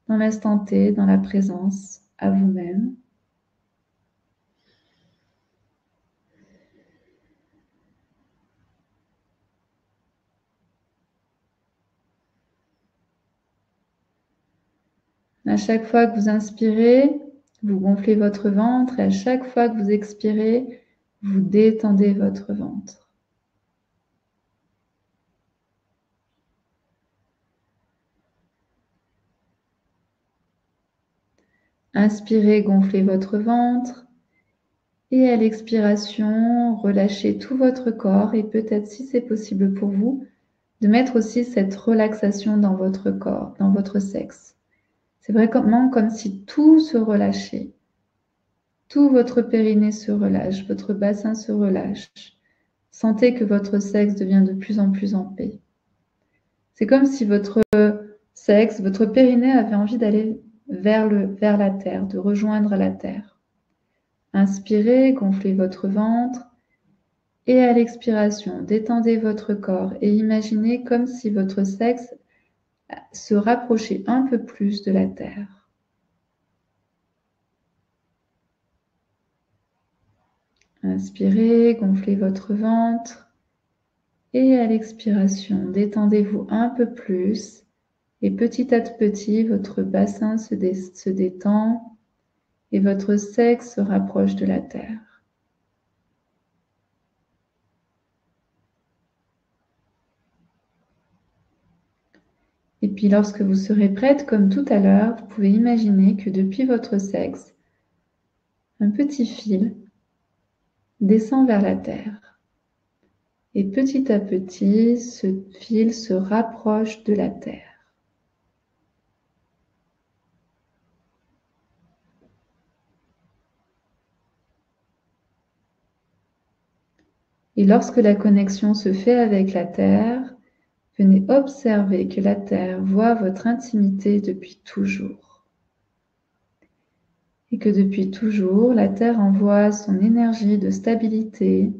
dans l'instant T, dans la présence, à vous-même. À chaque fois que vous inspirez, vous gonflez votre ventre et à chaque fois que vous expirez, vous détendez votre ventre. Inspirez, gonflez votre ventre et à l'expiration, relâchez tout votre corps et peut-être si c'est possible pour vous, de mettre aussi cette relaxation dans votre corps, dans votre sexe. C'est vraiment comme si tout se relâchait. Tout votre périnée se relâche, votre bassin se relâche. Sentez que votre sexe devient de plus en plus en paix. C'est comme si votre sexe, votre périnée avait envie d'aller vers la terre, de rejoindre la terre. Inspirez, gonflez votre ventre Et à l'expiration, détendez votre corps et imaginez comme si votre sexe se rapprochait un peu plus de la terre. Inspirez, gonflez votre ventre. Et à l'expiration, détendez-vous un peu plus. Et petit à petit, votre bassin se détend et votre sexe se rapproche de la terre. Et puis lorsque vous serez prête, comme tout à l'heure, vous pouvez imaginer que depuis votre sexe, un petit fil descend vers la terre. Et petit à petit, ce fil se rapproche de la terre. Et lorsque la connexion se fait avec la terre, venez observer que la terre voit votre intimité depuis toujours. Et que depuis toujours, la terre envoie son énergie de stabilité,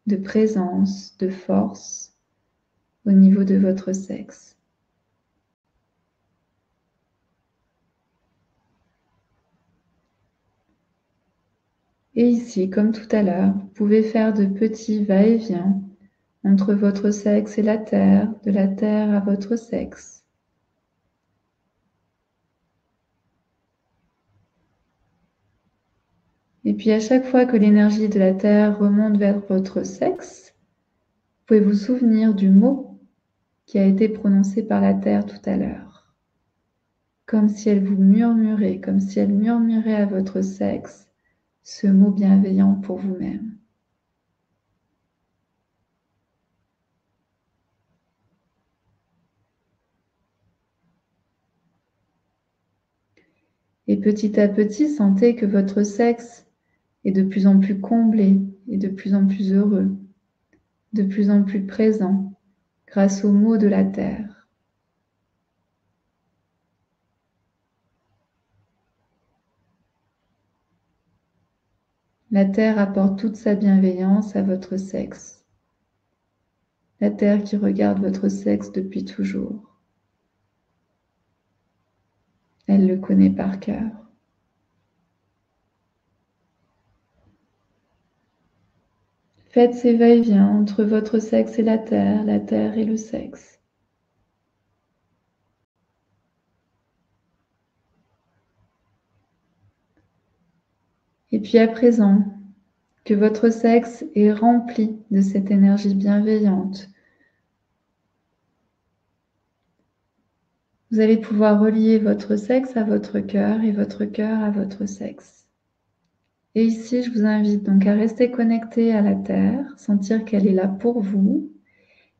de présence, de force au niveau de votre sexe. Et ici, comme tout à l'heure, vous pouvez faire de petits va-et-vient entre votre sexe et la terre, de la terre à votre sexe. Et puis à chaque fois que l'énergie de la terre remonte vers votre sexe, vous pouvez vous souvenir du mot qui a été prononcé par la terre tout à l'heure. Comme si elle vous murmurait, comme si elle murmurait à votre sexe ce mot bienveillant pour vous-même. Et petit à petit, sentez que votre sexe est de plus en plus comblé et de plus en plus heureux, de plus en plus présent grâce aux mots de la terre. La terre apporte toute sa bienveillance à votre sexe. La terre qui regarde votre sexe depuis toujours. Elle le connaît par cœur. Faites ces va-et-vient entre votre sexe et la terre et le sexe. Et puis à présent, que votre sexe est rempli de cette énergie bienveillante, vous allez pouvoir relier votre sexe à votre cœur et votre cœur à votre sexe. Et ici, je vous invite donc à rester connecté à la terre, sentir qu'elle est là pour vous.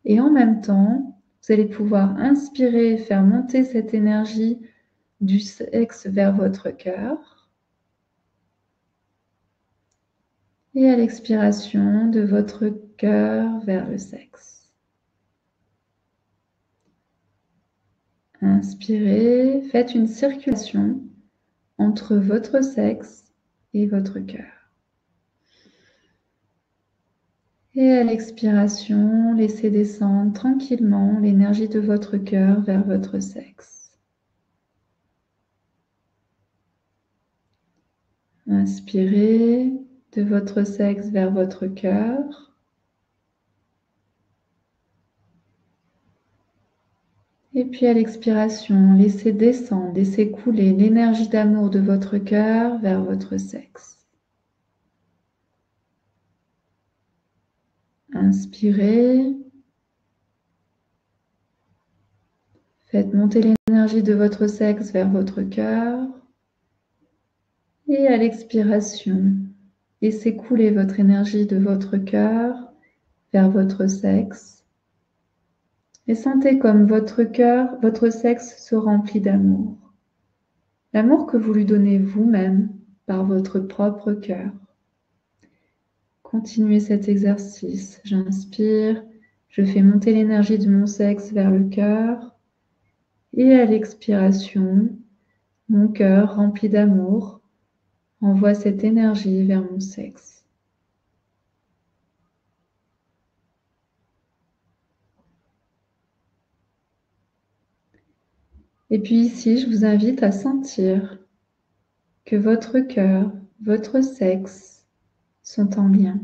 Et en même temps, vous allez pouvoir inspirer et faire monter cette énergie du sexe vers votre cœur. Et à l'expiration, de votre cœur vers le sexe. Inspirez, faites une circulation entre votre sexe et votre cœur. Et à l'expiration, laissez descendre tranquillement l'énergie de votre cœur vers votre sexe. Inspirez de votre sexe vers votre cœur. Et puis à l'expiration, laissez descendre, laissez couler l'énergie d'amour de votre cœur vers votre sexe. Inspirez. Faites monter l'énergie de votre sexe vers votre cœur. Et à l'expiration, laissez couler votre énergie de votre cœur vers votre sexe. Et sentez comme votre cœur, votre sexe se remplit d'amour. L'amour que vous lui donnez vous-même par votre propre cœur. Continuez cet exercice. J'inspire, je fais monter l'énergie de mon sexe vers le cœur. Et à l'expiration, mon cœur rempli d'amour envoie cette énergie vers mon sexe. Et puis ici, je vous invite à sentir que votre cœur, votre sexe sont en lien.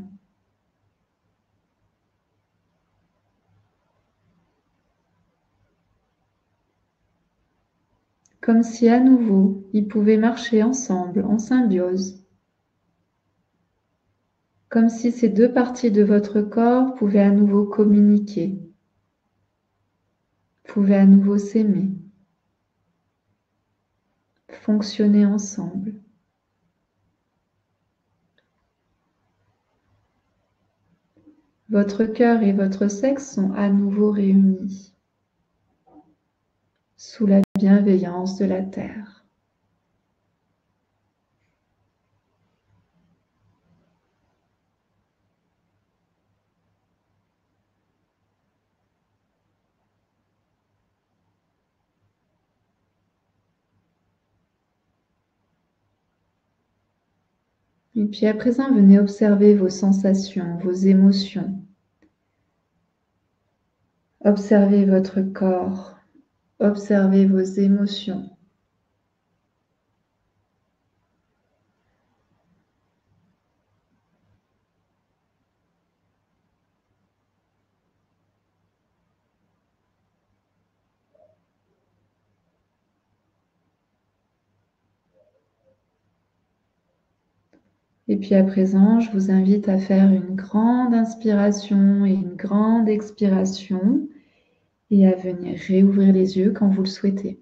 Comme si à nouveau, ils pouvaient marcher ensemble, en symbiose. Comme si ces deux parties de votre corps pouvaient à nouveau communiquer, pouvaient à nouveau s'aimer, fonctionner ensemble. Votre cœur et votre sexe sont à nouveau réunis sous la bienveillance de la Terre. Et puis à présent, venez observer vos sensations, vos émotions. Observez votre corps, observez vos émotions. Et puis à présent, je vous invite à faire une grande inspiration et une grande expiration et à venir réouvrir les yeux quand vous le souhaitez.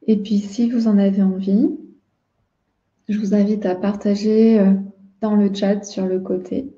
Et puis si vous en avez envie, je vous invite à partager dans le chat sur le côté.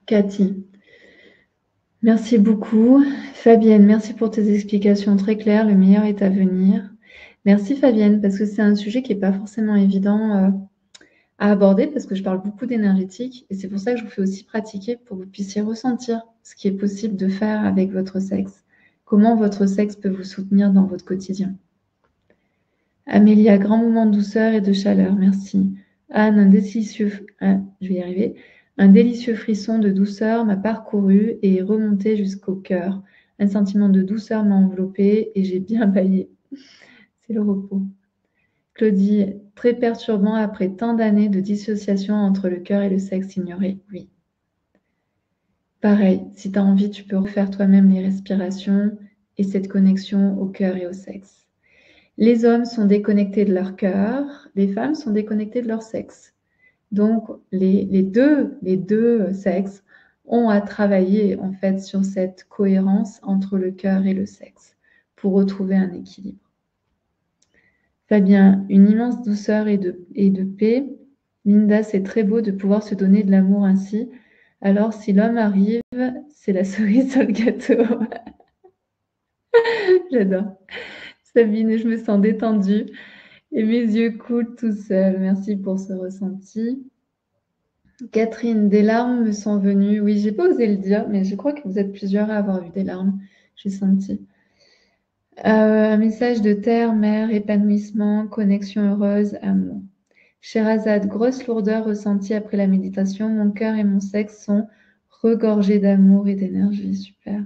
Cathy, merci beaucoup. Fabienne, merci pour tes explications très claires. Le meilleur est à venir. Merci Fabienne, parce que c'est un sujet qui n'est pas forcément évident à aborder, parce que je parle beaucoup d'énergétique, et c'est pour ça que je vous fais aussi pratiquer pour que vous puissiez ressentir ce qui est possible de faire avec votre sexe, comment votre sexe peut vous soutenir dans votre quotidien. Amélia, grand moment de douceur et de chaleur, merci. Anne, je vais y arriver. Un délicieux frisson de douceur m'a parcouru et est remonté jusqu'au cœur. Un sentiment de douceur m'a enveloppé et j'ai bien bâillé. C'est le repos. Claudie, très perturbant après tant d'années de dissociation entre le cœur et le sexe ignoré. Oui. Pareil, si tu as envie, tu peux refaire toi-même les respirations et cette connexion au cœur et au sexe. Les hommes sont déconnectés de leur cœur, les femmes sont déconnectées de leur sexe. Donc, les deux sexes ont à travailler en fait sur cette cohérence entre le cœur et le sexe pour retrouver un équilibre. Fabien, une immense douceur et de paix. Linda, c'est très beau de pouvoir se donner de l'amour ainsi. Alors, si l'homme arrive, c'est la cerise sur le gâteau. J'adore. Sabine, je me sens détendue et mes yeux coulent tout seuls. Merci pour ce ressenti. Catherine, des larmes me sont venues. Oui, j'ai pas osé le dire, mais je crois que vous êtes plusieurs à avoir eu des larmes. J'ai senti. Un message de terre, mer, épanouissement, connexion heureuse, amour. Sherazade, grosse lourdeur ressentie après la méditation. Mon cœur et mon sexe sont regorgés d'amour et d'énergie. Super.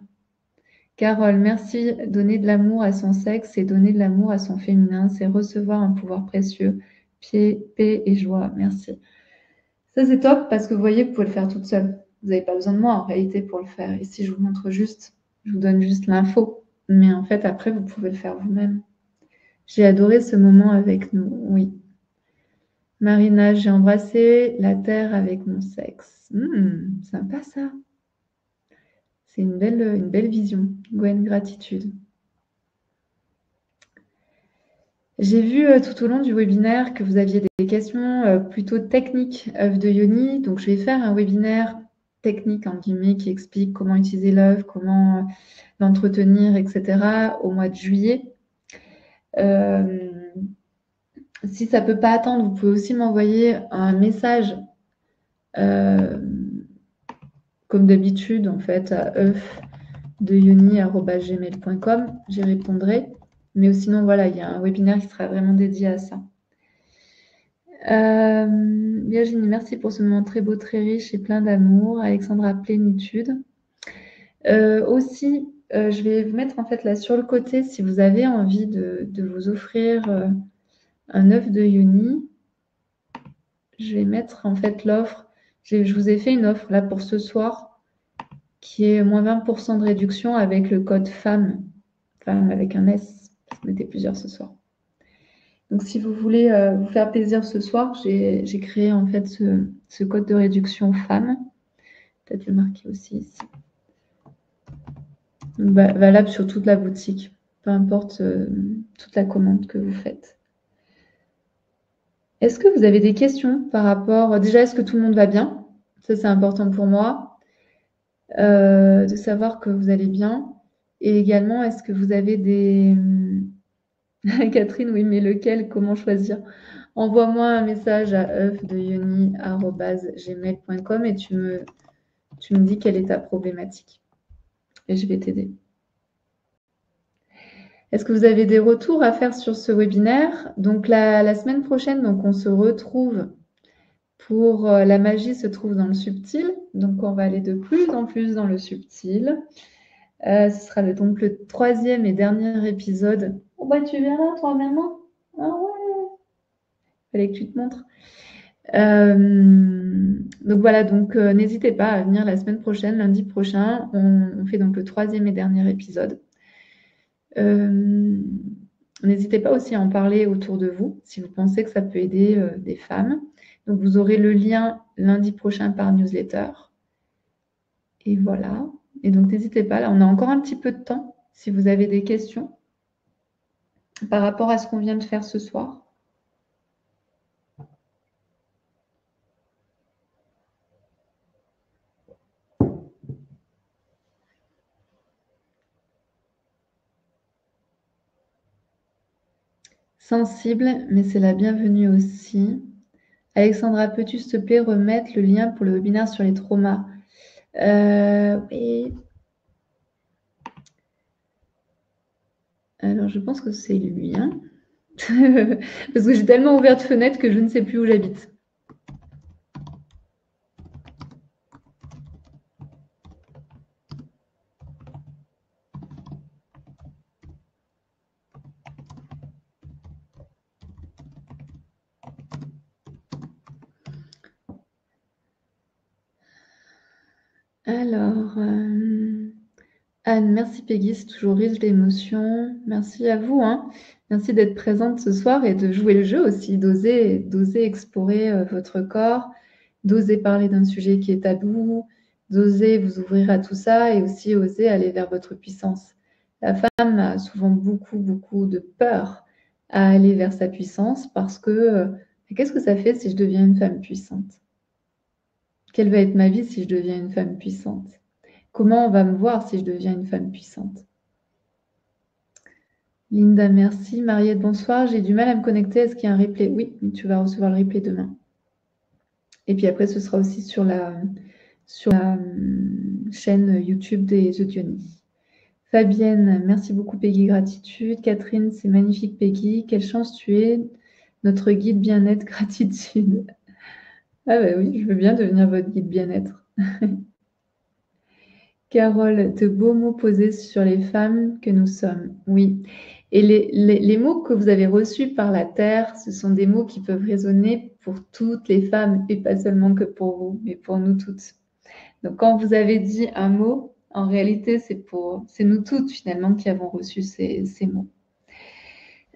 Carole, merci. Donner de l'amour à son sexe, c'est donner de l'amour à son féminin, c'est recevoir un pouvoir précieux. Paix et joie. Merci. Ça, c'est top parce que vous voyez, vous pouvez le faire toute seule. Vous n'avez pas besoin de moi en réalité pour le faire. Ici, je vous montre juste, je vous donne juste l'info. Mais en fait, après, vous pouvez le faire vous-même. J'ai adoré ce moment avec nous, oui. Marina, j'ai embrassé la terre avec mon sexe. Sympa ça. C'est une belle vision. Gwen, gratitude. J'ai vu tout au long du webinaire que vous aviez des questions plutôt techniques œuvre de Yoni. Donc, je vais faire un webinaire technique, en guillemets, qui explique comment utiliser l'œuvre, comment l'entretenir, etc. au mois de juillet. Si ça ne peut pas attendre, vous pouvez aussi m'envoyer un message comme d'habitude, en fait, à œufdeyoni@gmail.com. J'y répondrai. Mais sinon, voilà, il y a un webinaire qui sera vraiment dédié à ça. Virginie, merci pour ce moment très beau, très riche et plein d'amour. Alexandra, plénitude. Aussi, je vais vous mettre en fait là sur le côté, si vous avez envie de vous offrir un œuf de Yoni, je vais mettre en fait l'offre. Je vous ai fait une offre là pour ce soir qui est moins 20% de réduction avec le code FEMME, femme avec un S, parce qu'on était plusieurs ce soir. Donc, si vous voulez vous faire plaisir ce soir, j'ai créé en fait ce code de réduction FEMME. Peut-être le marquer aussi ici. Valable sur toute la boutique, peu importe toute la commande que vous faites. Est-ce que vous avez des questions par rapport... Déjà, est-ce que tout le monde va bien? Ça, c'est important pour moi, de savoir que vous allez bien. Et également, est-ce que vous avez des... Catherine, oui, mais lequel? Comment choisir? Envoie-moi un message à œufdeyoni@gmail.com et tu me dis quelle est ta problématique. Et je vais t'aider. Est-ce que vous avez des retours à faire sur ce webinaire? Donc, la semaine prochaine, donc, on se retrouve pour la magie se trouve dans le subtil. Donc, on va aller de plus en plus dans le subtil. Ce sera donc le 3e et dernier épisode. Oh, bah, tu viens là, toi, maintenant? Ah ouais! Fallait que tu te montres. Donc voilà, donc n'hésitez pas à venir la semaine prochaine, lundi prochain. On fait donc le 3e et dernier épisode. N'hésitez pas aussi à en parler autour de vous si vous pensez que ça peut aider des femmes. Donc vous aurez le lien lundi prochain par newsletter. Et voilà. Et donc n'hésitez pas, là on a encore un petit peu de temps si vous avez des questions par rapport à ce qu'on vient de faire ce soir. Sensible, mais c'est la bienvenue aussi. Alexandra, peux-tu s'il te plaît remettre le lien pour le webinaire sur les traumas? Oui. Alors, je pense que c'est lui. Hein. Parce que j'ai tellement ouvert de fenêtres que je ne sais plus où j'habite. Alors, Anne, merci Peggy, c'est toujours riche d'émotions. Merci à vous. Hein. Merci d'être présente ce soir et de jouer le jeu aussi, d'oser explorer votre corps, d'oser parler d'un sujet qui est tabou, d'oser vous ouvrir à tout ça et aussi oser aller vers votre puissance. La femme a souvent beaucoup de peur à aller vers sa puissance parce que qu'est-ce que ça fait si je deviens une femme puissante? Quelle va être ma vie si je deviens une femme puissante? Comment on va me voir si je deviens une femme puissante? Linda, merci. Mariette, bonsoir. J'ai du mal à me connecter. Est-ce qu'il y a un replay? Oui, tu vas recevoir le replay demain. Et puis après, ce sera aussi sur la chaîne YouTube des Audionies. Fabienne, merci beaucoup Peggy, gratitude. Catherine, c'est magnifique Peggy. Quelle chance tu es, notre guide bien-être, gratitude. Ah bah oui, je veux bien devenir votre guide bien-être. Carole, de beaux mots posés sur les femmes que nous sommes. Oui. Et les mots que vous avez reçus par la Terre, ce sont des mots qui peuvent résonner pour toutes les femmes et pas seulement que pour vous, mais pour nous toutes. Donc, quand vous avez dit un mot, en réalité, c'est nous toutes finalement qui avons reçu ces mots.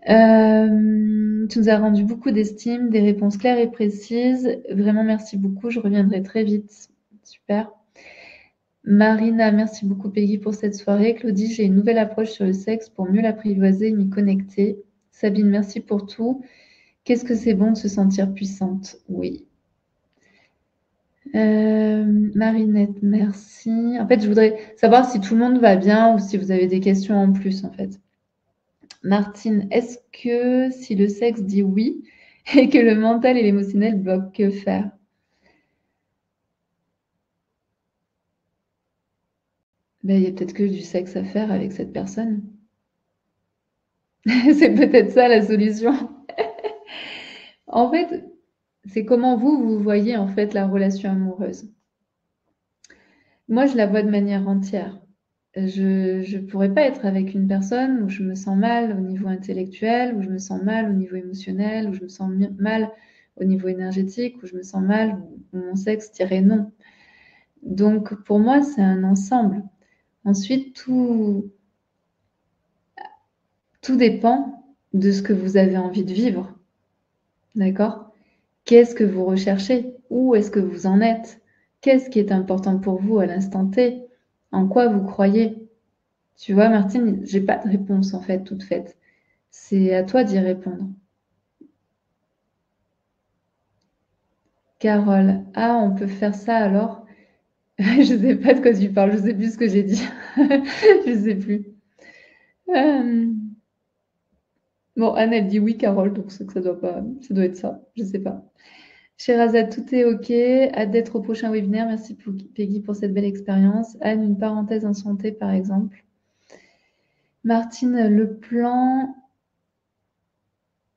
Tu nous as rendu beaucoup d'estime, des réponses claires et précises. Vraiment, merci beaucoup. Je reviendrai très vite. Super. Marina, merci beaucoup Peggy pour cette soirée. Claudie, j'ai une nouvelle approche sur le sexe pour mieux l'apprivoiser et m'y connecter. Sabine, merci pour tout. Qu'est-ce que c'est bon de se sentir puissante? Oui. Marinette, merci. En fait, je voudrais savoir si tout le monde va bien ou si vous avez des questions en plus, en fait. Martine, est-ce que si le sexe dit oui et que le mental et l'émotionnel bloquent, que faire? Ben, il y a peut-être que du sexe à faire avec cette personne. C'est peut-être ça la solution. En fait, c'est comment vous voyez en fait la relation amoureuse. Moi, je la vois de manière entière. Je pourrais pas être avec une personne où je me sens mal au niveau intellectuel, où je me sens mal au niveau émotionnel, où je me sens mal au niveau énergétique, où je me sens mal, où mon sexe dirait non. Donc, pour moi, c'est un ensemble. Ensuite, tout dépend de ce que vous avez envie de vivre. D'accord? Qu'est-ce que vous recherchez? Où est-ce que vous en êtes? Qu'est-ce qui est important pour vous à l'instant T? En quoi vous croyez? Tu vois, Martine, j'ai pas de réponse en fait toute faite. C'est à toi d'y répondre. Carole, ah, on peut faire ça alors? Je sais pas de quoi tu parles, je sais plus ce que j'ai dit. Je sais plus. Bon, Anne, elle dit oui, Carole, donc c'est que ça doit être ça. Je sais pas. Sherazade, tout est OK. Hâte d'être au prochain webinaire. Merci Peggy pour cette belle expérience. Anne, une parenthèse en santé, par exemple. Martine, le plan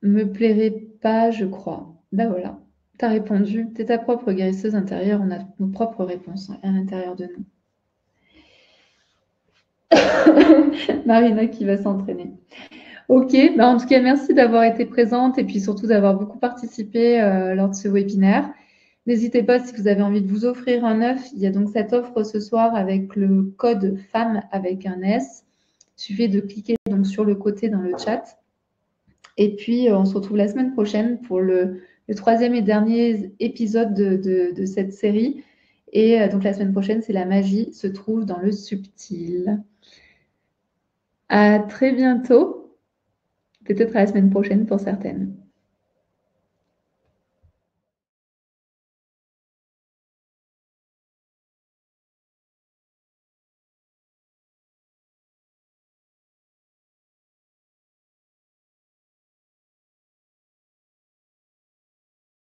me plairait pas, je crois. Ben voilà, tu as répondu. Tu es ta propre guérisseuse intérieure. On a nos propres réponses à l'intérieur de nous. Marina qui va s'entraîner. Ok, ben en tout cas, merci d'avoir été présente et puis surtout d'avoir beaucoup participé lors de ce webinaire. N'hésitez pas, si vous avez envie de vous offrir un œuf, il y a donc cette offre ce soir avec le code FEMME avec un S. Il suffit de cliquer donc sur le côté dans le chat. Et puis, on se retrouve la semaine prochaine pour le troisième et dernier épisode de cette série. Et donc, la semaine prochaine, c'est la magie se trouve dans le subtil. À très bientôt. Peut-être à la semaine prochaine pour certaines.